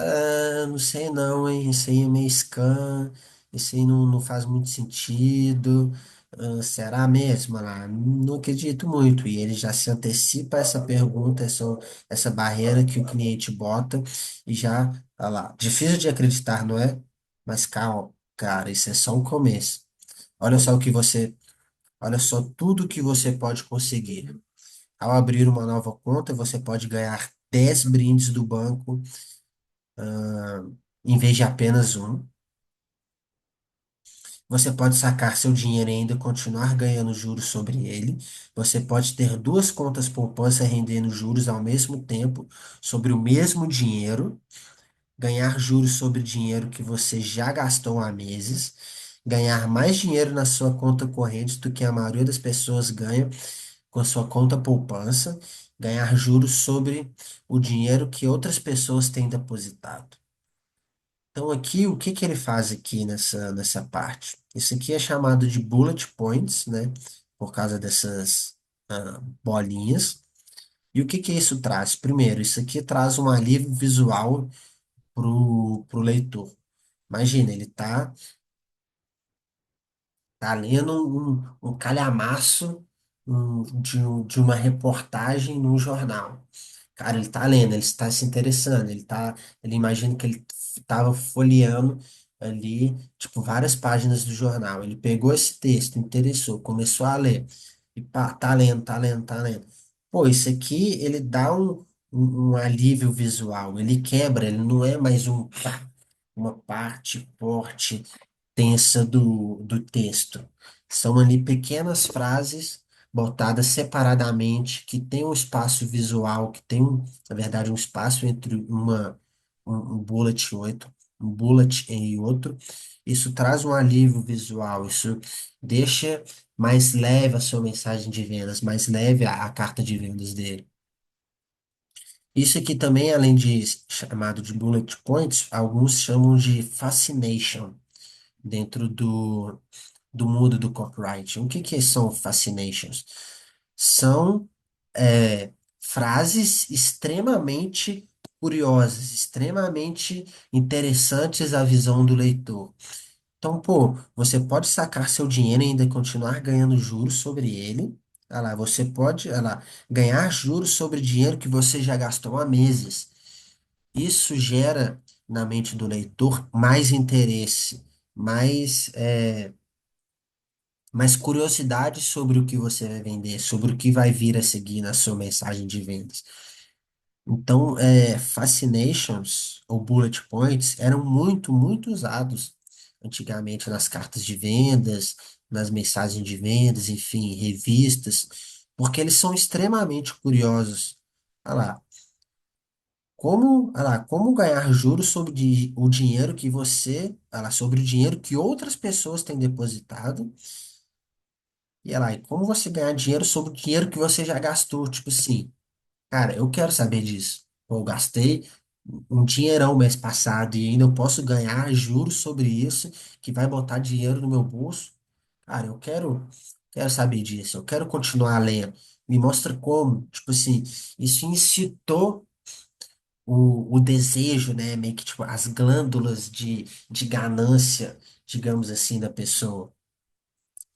não sei não, hein? Isso aí é meio scam, isso aí não faz muito sentido. Será mesmo lá? Não acredito muito. E ele já se antecipa a essa pergunta, essa barreira que o cliente bota e já, olha lá, difícil de acreditar, não é? Mas calma, cara, isso é só um começo. Olha só olha só tudo que você pode conseguir. Ao abrir uma nova conta, você pode ganhar 10 brindes do banco em vez de apenas um. Você pode sacar seu dinheiro e ainda continuar ganhando juros sobre ele. Você pode ter duas contas poupança rendendo juros ao mesmo tempo sobre o mesmo dinheiro, ganhar juros sobre dinheiro que você já gastou há meses, ganhar mais dinheiro na sua conta corrente do que a maioria das pessoas ganha com a sua conta poupança, ganhar juros sobre o dinheiro que outras pessoas têm depositado. Então, aqui, o que que ele faz aqui nessa parte? Isso aqui é chamado de bullet points, né? Por causa dessas bolinhas. E o que que isso traz? Primeiro, isso aqui traz um alívio visual pro leitor. Imagina, ele tá lendo um calhamaço de uma reportagem num jornal. Cara, ele tá lendo, ele está se interessando, ele imagina que ele estava folheando ali, tipo, várias páginas do jornal. Ele pegou esse texto, interessou, começou a ler. E pá, tá lendo, tá lendo, tá lendo. Pô, isso aqui, ele dá um alívio visual, ele quebra, ele não é mais uma parte forte tensa do texto. São ali pequenas frases botadas separadamente, que tem um espaço visual, que tem, na verdade, um espaço entre um bullet e outro, um bullet e outro. Isso traz um alívio visual, isso deixa mais leve a sua mensagem de vendas, mais leve a carta de vendas dele. Isso aqui também, além de chamado de bullet points, alguns chamam de fascination dentro do mundo do copywriting. O que que são fascinations? São frases extremamente curiosas, extremamente interessantes à visão do leitor. Então, pô, você pode sacar seu dinheiro e ainda continuar ganhando juros sobre ele. Olha lá, você pode, olha lá, ganhar juros sobre dinheiro que você já gastou há meses. Isso gera na mente do leitor mais interesse, mais, mais curiosidade sobre o que você vai vender, sobre o que vai vir a seguir na sua mensagem de vendas. Então, fascinations ou bullet points eram muito, muito usados antigamente nas cartas de vendas, nas mensagens de vendas, enfim, revistas, porque eles são extremamente curiosos. Olha lá, como ganhar juros sobre o dinheiro que olha lá, sobre o dinheiro que outras pessoas têm depositado. E olha lá, e como você ganhar dinheiro sobre o dinheiro que você já gastou? Tipo assim, cara, eu quero saber disso. Pô, eu gastei um dinheirão mês passado e ainda eu posso ganhar juros sobre isso, que vai botar dinheiro no meu bolso. Cara, quero saber disso. Eu quero continuar lendo. Me mostra como. Tipo assim, isso incitou o desejo, né? Meio que tipo, as glândulas de ganância, digamos assim, da pessoa.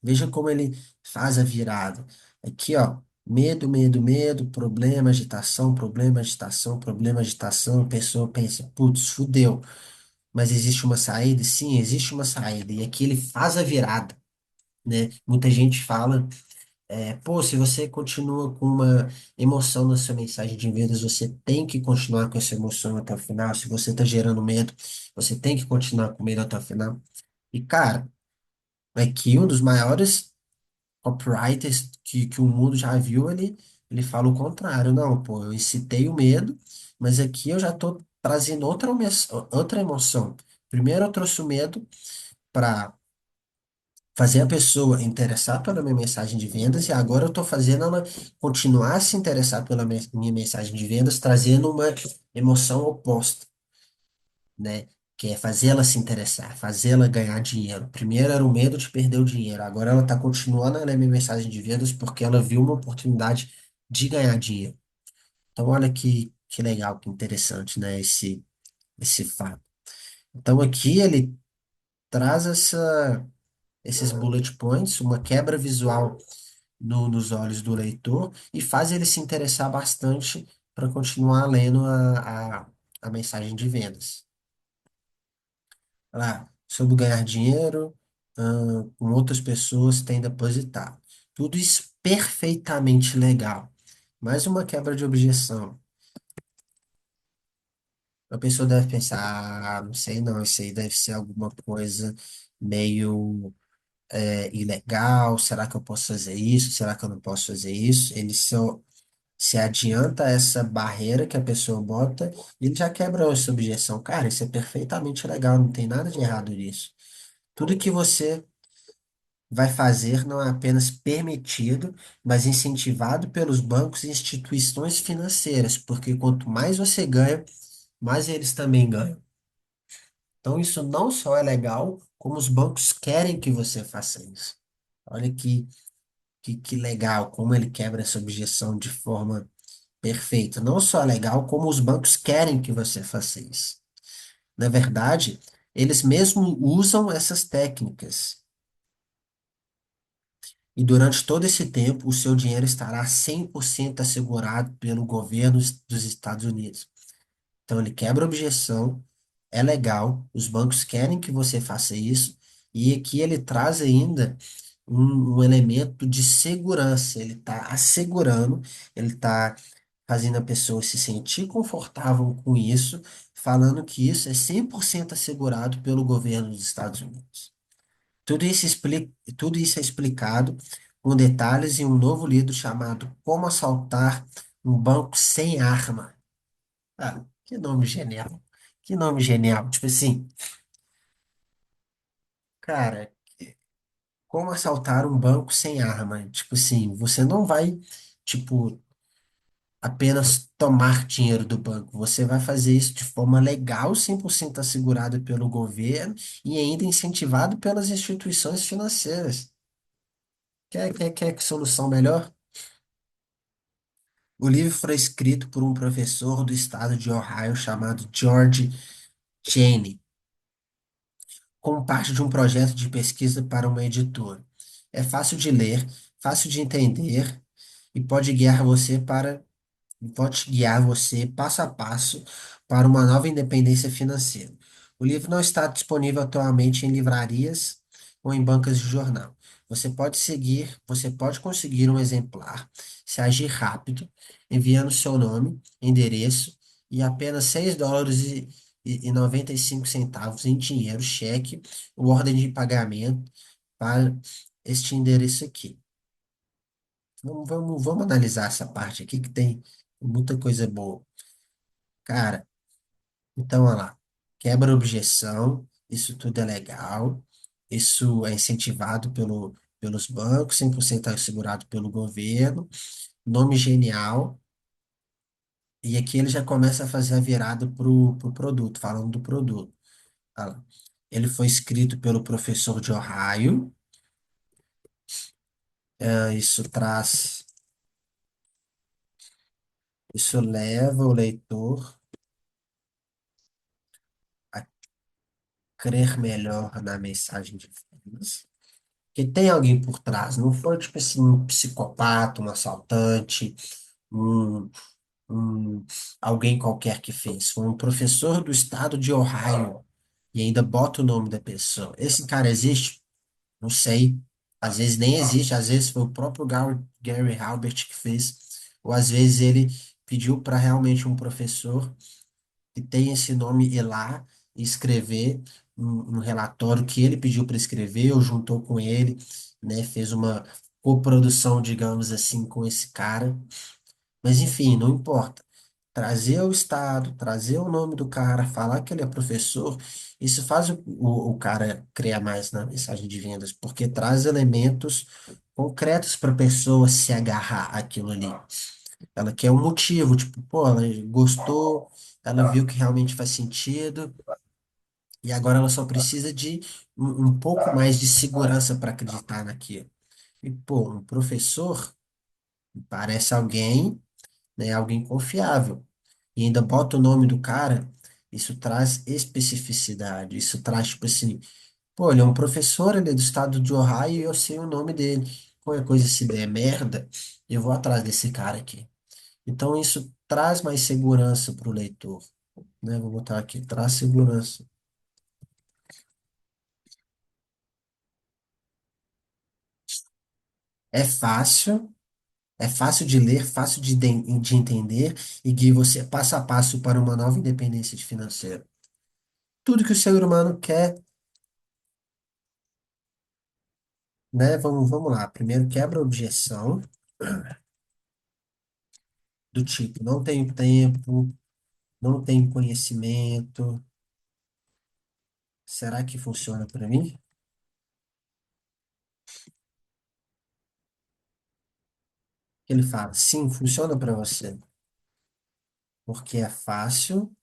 Veja como ele faz a virada. Aqui, ó, medo, medo, medo, problema, agitação, problema, agitação, problema, agitação. A pessoa pensa, putz, fudeu. Mas existe uma saída? Sim, existe uma saída. E aqui ele faz a virada, né? Muita gente fala, pô, se você continua com uma emoção na sua mensagem de vendas, você tem que continuar com essa emoção até o final. Se você está gerando medo, você tem que continuar com medo até o final. E, cara, aqui um dos maiores copywriters que o mundo já viu, ele fala o contrário. Não, pô, eu incitei o medo, mas aqui eu já estou trazendo outra emoção. Primeiro eu trouxe o medo para fazer a pessoa interessar pela minha mensagem de vendas e agora eu estou fazendo ela continuar a se interessar pela minha mensagem de vendas, trazendo uma emoção oposta, né? Que é fazer ela se interessar, fazer ela ganhar dinheiro. Primeiro era o medo de perder o dinheiro, agora ela está continuando a ler minha mensagem de vendas porque ela viu uma oportunidade de ganhar dinheiro. Então, olha que legal, que interessante, né? Esse fato. Então, aqui ele traz esses bullet points, uma quebra visual nos olhos do leitor e faz ele se interessar bastante para continuar lendo a mensagem de vendas. Lá, sobre ganhar dinheiro, com outras pessoas têm depositado. Tudo isso perfeitamente legal. Mais uma quebra de objeção. A pessoa deve pensar, não sei não, isso aí deve ser alguma coisa meio ilegal. Será que eu posso fazer isso? Será que eu não posso fazer isso? Ele só se adianta a essa barreira que a pessoa bota e ele já quebra essa objeção. Cara, isso é perfeitamente legal, não tem nada de errado nisso. Tudo que você vai fazer não é apenas permitido, mas incentivado pelos bancos e instituições financeiras, porque quanto mais você ganha, mais eles também ganham. Então, isso não só é legal, como os bancos querem que você faça isso. Olha que legal, como ele quebra essa objeção de forma perfeita. Não só é legal, como os bancos querem que você faça isso. Na verdade, eles mesmos usam essas técnicas. E durante todo esse tempo, o seu dinheiro estará 100% assegurado pelo governo dos Estados Unidos. Então, ele quebra a objeção, é legal, os bancos querem que você faça isso, e aqui ele traz ainda um elemento de segurança. Ele está assegurando, ele está fazendo a pessoa se sentir confortável com isso, falando que isso é 100% assegurado pelo governo dos Estados Unidos. Tudo isso é explicado com detalhes em um novo livro chamado Como Assaltar um Banco Sem Arma. Ah, que nome genial. Que nome genial. Tipo assim, cara, como assaltar um banco sem arma? Tipo assim, você não vai, tipo, apenas tomar dinheiro do banco. Você vai fazer isso de forma legal, 100% assegurado pelo governo e ainda incentivado pelas instituições financeiras. Quer que solução melhor? O livro foi escrito por um professor do estado de Ohio chamado George Chaney, como parte de um projeto de pesquisa para uma editora. É fácil de ler, fácil de entender e pode guiar você passo a passo para uma nova independência financeira. O livro não está disponível atualmente em livrarias ou em bancas de jornal. Você pode conseguir um exemplar se agir rápido, enviando seu nome, endereço e apenas US$ 6 e 95 centavos em dinheiro, cheque ou ordem de pagamento para este endereço aqui. Vamos analisar essa parte aqui que tem muita coisa boa. Cara, então, olha lá. Quebra a objeção, isso tudo é legal. Isso é incentivado pelos bancos, 100% assegurado pelo governo. Nome genial. E aqui ele já começa a fazer a virada pro produto, falando do produto. Olha lá. Ele foi escrito pelo professor de Ohio. Isso traz, isso leva o leitor a crer melhor na mensagem de vendas. Que tem alguém por trás, não foi tipo assim, um psicopata, um assaltante, um, um- alguém qualquer que fez. Foi um professor do estado de Ohio e ainda bota o nome da pessoa. Esse cara existe? Não sei. Às vezes nem existe, às vezes foi o próprio Gary Halbert que fez, ou às vezes ele pediu para realmente um professor que tem esse nome ir lá e escrever um relatório que ele pediu para escrever, ou juntou com ele, né, fez uma coprodução, digamos assim, com esse cara. Mas enfim, não importa. Trazer o estado, trazer o nome do cara, falar que ele é professor, isso faz o cara criar mais na mensagem de vendas, porque traz elementos concretos para a pessoa se agarrar àquilo ali. Ela quer um motivo, tipo, pô, ela gostou, ela viu que realmente faz sentido, e agora ela só precisa de um pouco mais de segurança para acreditar naquilo. E, pô, um professor parece alguém, né, alguém confiável. E ainda bota o nome do cara, isso traz especificidade, isso traz, tipo assim, pô, ele é um professor, ele é do estado de Ohio e eu sei o nome dele. Qualquer coisa, se der merda, eu vou atrás desse cara aqui. Então, isso traz mais segurança para o leitor, né? Vou botar aqui, traz segurança. É fácil, é fácil de ler, fácil de entender e guia você passo a passo para uma nova independência de financeira. Tudo que o ser humano quer, né? Vamos lá. Primeiro, quebra a objeção do tipo, não tenho tempo, não tenho conhecimento. Será que funciona para mim? Ele fala, sim, funciona para você, porque é fácil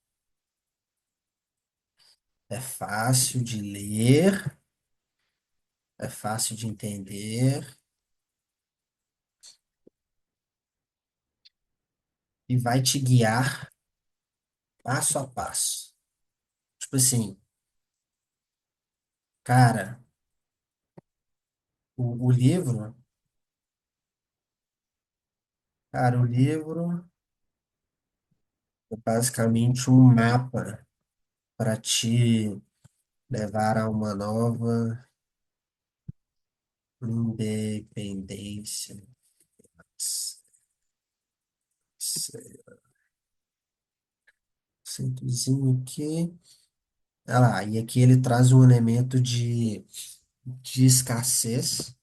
de ler, é fácil de entender e vai te guiar passo a passo. Tipo assim, cara, o livro. Cara, o livro é basicamente um mapa para te levar a uma nova independência. Centozinho aqui. Ah lá, e aqui ele traz um elemento de escassez.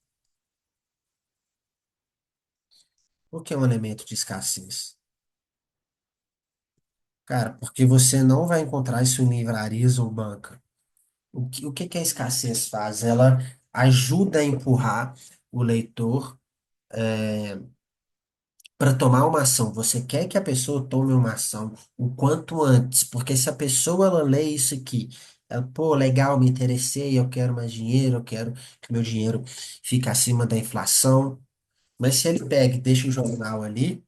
O que é um elemento de escassez? Cara, porque você não vai encontrar isso em livrarias ou banca. O que que a escassez faz? Ela ajuda a empurrar o leitor para tomar uma ação. Você quer que a pessoa tome uma ação o quanto antes, porque se a pessoa ela lê isso aqui, ela, pô, legal, me interessei, eu quero mais dinheiro, eu quero que meu dinheiro fique acima da inflação. Mas se ele pega e deixa o jornal ali,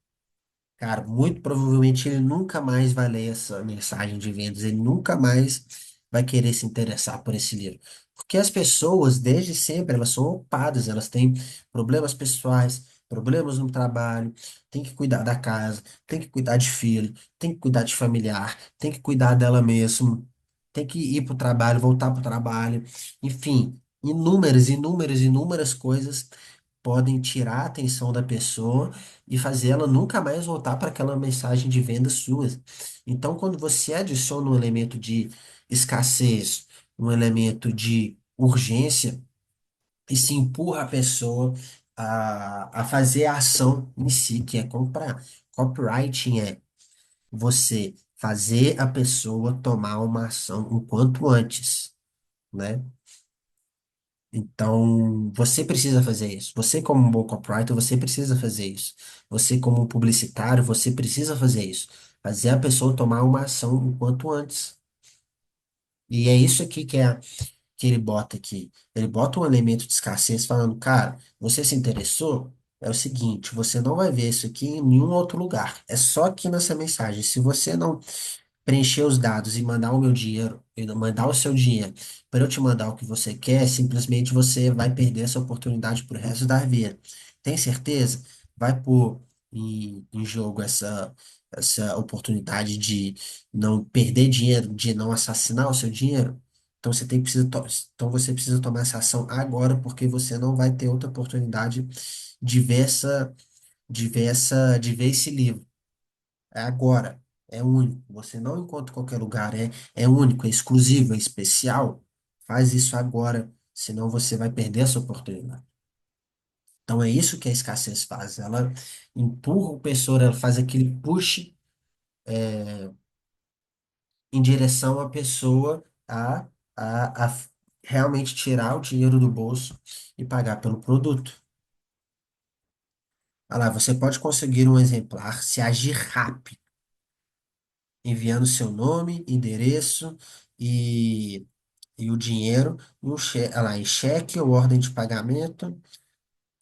cara, muito provavelmente ele nunca mais vai ler essa mensagem de vendas, ele nunca mais vai querer se interessar por esse livro. Porque as pessoas, desde sempre, elas são ocupadas, elas têm problemas pessoais, problemas no trabalho, tem que cuidar da casa, tem que cuidar de filho, tem que cuidar de familiar, tem que cuidar dela mesma, tem que ir para o trabalho, voltar para o trabalho, enfim, inúmeras coisas podem tirar a atenção da pessoa e fazer ela nunca mais voltar para aquela mensagem de venda sua. Então, quando você adiciona um elemento de escassez, um elemento de urgência, e se empurra a pessoa a fazer a ação em si, que é comprar. Copywriting é você fazer a pessoa tomar uma ação o quanto antes, né? Então, você precisa fazer isso. Você, como um bom copywriter, você precisa fazer isso. Você, como um publicitário, você precisa fazer isso. Fazer a pessoa tomar uma ação o quanto antes. E é isso aqui que ele bota aqui. Ele bota um elemento de escassez falando, cara, você se interessou? É o seguinte, você não vai ver isso aqui em nenhum outro lugar. É só aqui nessa mensagem. Se você não preencher os dados e mandar o meu dinheiro, e mandar o seu dinheiro para eu te mandar o que você quer, simplesmente você vai perder essa oportunidade pro resto da vida. Tem certeza? Vai pôr em jogo essa oportunidade de não perder dinheiro, de não assassinar o seu dinheiro? Então você tem precisa to- então você precisa tomar essa ação agora, porque você não vai ter outra oportunidade de ver de ver esse livro. É agora. É único. Você não encontra em qualquer lugar. É único, é exclusivo, é especial. Faz isso agora, senão você vai perder essa oportunidade. Então é isso que a escassez faz. Ela empurra o pessoa, ela faz aquele push em direção à pessoa a realmente tirar o dinheiro do bolso e pagar pelo produto. Olha lá, você pode conseguir um exemplar se agir rápido, enviando seu nome, endereço e o dinheiro olha lá, em cheque ou ordem de pagamento.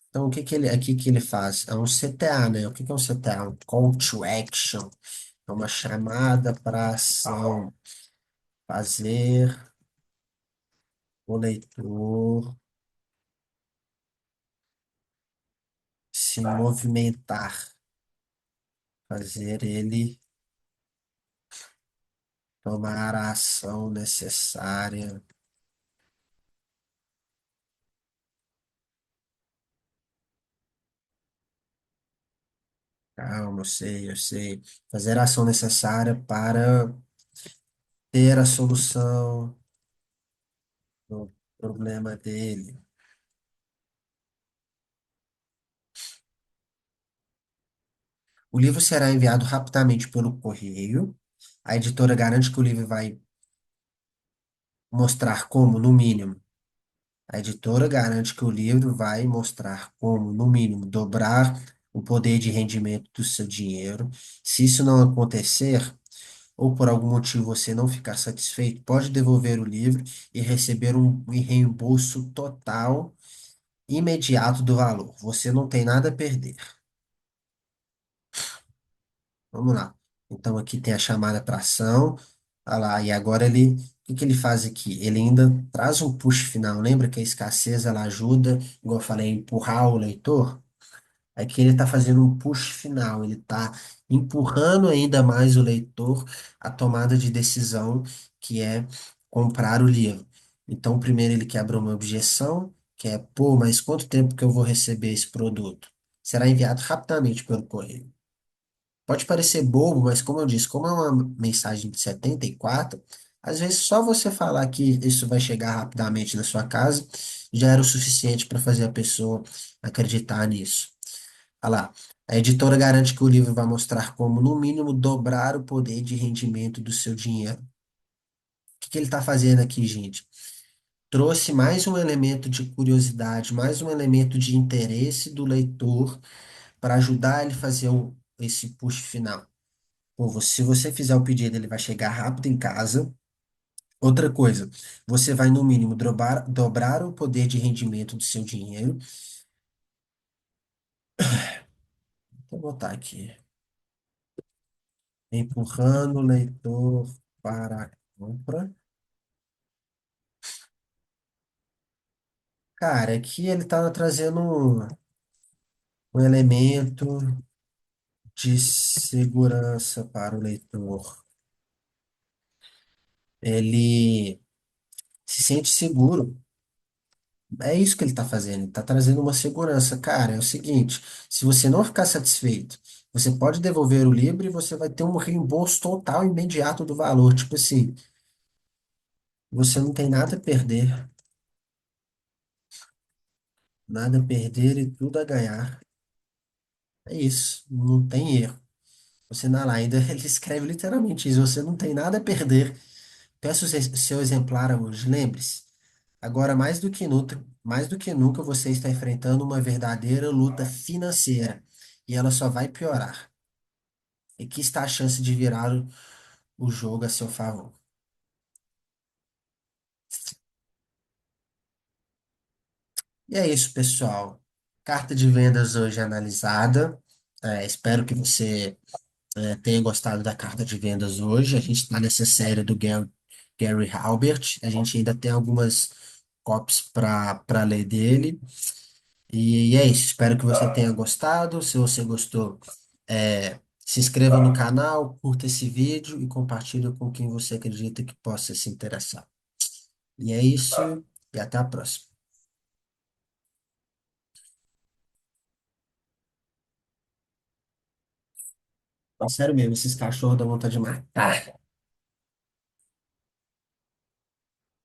Então, o que que ele, aqui que ele faz? É um CTA, né? O que que é um CTA? Um Call to Action. É uma chamada para ação. Fazer o leitor se movimentar. Fazer ele tomar a ação necessária. Calma, eu sei. Fazer a ação necessária para ter a solução do problema dele. O livro será enviado rapidamente pelo correio. A editora garante que o livro vai mostrar como, no mínimo, a editora garante que o livro vai mostrar como, no mínimo, dobrar o poder de rendimento do seu dinheiro. Se isso não acontecer, ou por algum motivo você não ficar satisfeito, pode devolver o livro e receber um reembolso total, imediato do valor. Você não tem nada a perder. Vamos lá. Então aqui tem a chamada para ação. Olha lá, e agora o que ele faz aqui? Ele ainda traz um push final. Lembra que a escassez ela ajuda, igual eu falei, a empurrar o leitor? Aqui ele está fazendo um push final, ele está empurrando ainda mais o leitor à tomada de decisão, que é comprar o livro. Então, primeiro ele quebra uma objeção, que é, pô, mas quanto tempo que eu vou receber esse produto? Será enviado rapidamente pelo correio. Pode parecer bobo, mas como eu disse, como é uma mensagem de 74, às vezes só você falar que isso vai chegar rapidamente na sua casa já era o suficiente para fazer a pessoa acreditar nisso. Olha lá. A editora garante que o livro vai mostrar como, no mínimo, dobrar o poder de rendimento do seu dinheiro. O que que ele está fazendo aqui, gente? Trouxe mais um elemento de curiosidade, mais um elemento de interesse do leitor para ajudar ele a fazer esse push final. Pô, se você fizer o pedido, ele vai chegar rápido em casa. Outra coisa, você vai, no mínimo, dobrar o poder de rendimento do seu dinheiro. Vou botar aqui. Empurrando o leitor para a compra. Cara, aqui ele está trazendo um elemento de segurança para o leitor. Ele se sente seguro. É isso que ele está fazendo. Ele está trazendo uma segurança. Cara, é o seguinte: se você não ficar satisfeito, você pode devolver o livro e você vai ter um reembolso total imediato do valor. Tipo assim, você não tem nada a perder, nada a perder e tudo a ganhar. É isso, não tem erro. Você não, lá, ainda ele escreve literalmente isso: você não tem nada a perder. Peço seu exemplar hoje. Lembre-se, agora mais do que nunca você está enfrentando uma verdadeira luta financeira e ela só vai piorar. E aqui está a chance de virar o jogo a seu favor. E é isso, pessoal. Carta de vendas hoje analisada. Espero que você tenha gostado da carta de vendas hoje. A gente está nessa série do Gary Halbert. A gente ainda tem algumas copies para ler dele. E é isso. Espero que você tenha gostado. Se você gostou, se inscreva no canal, curta esse vídeo e compartilhe com quem você acredita que possa se interessar. E é isso. E até a próxima. Sério mesmo, esses cachorros dão vontade de matar.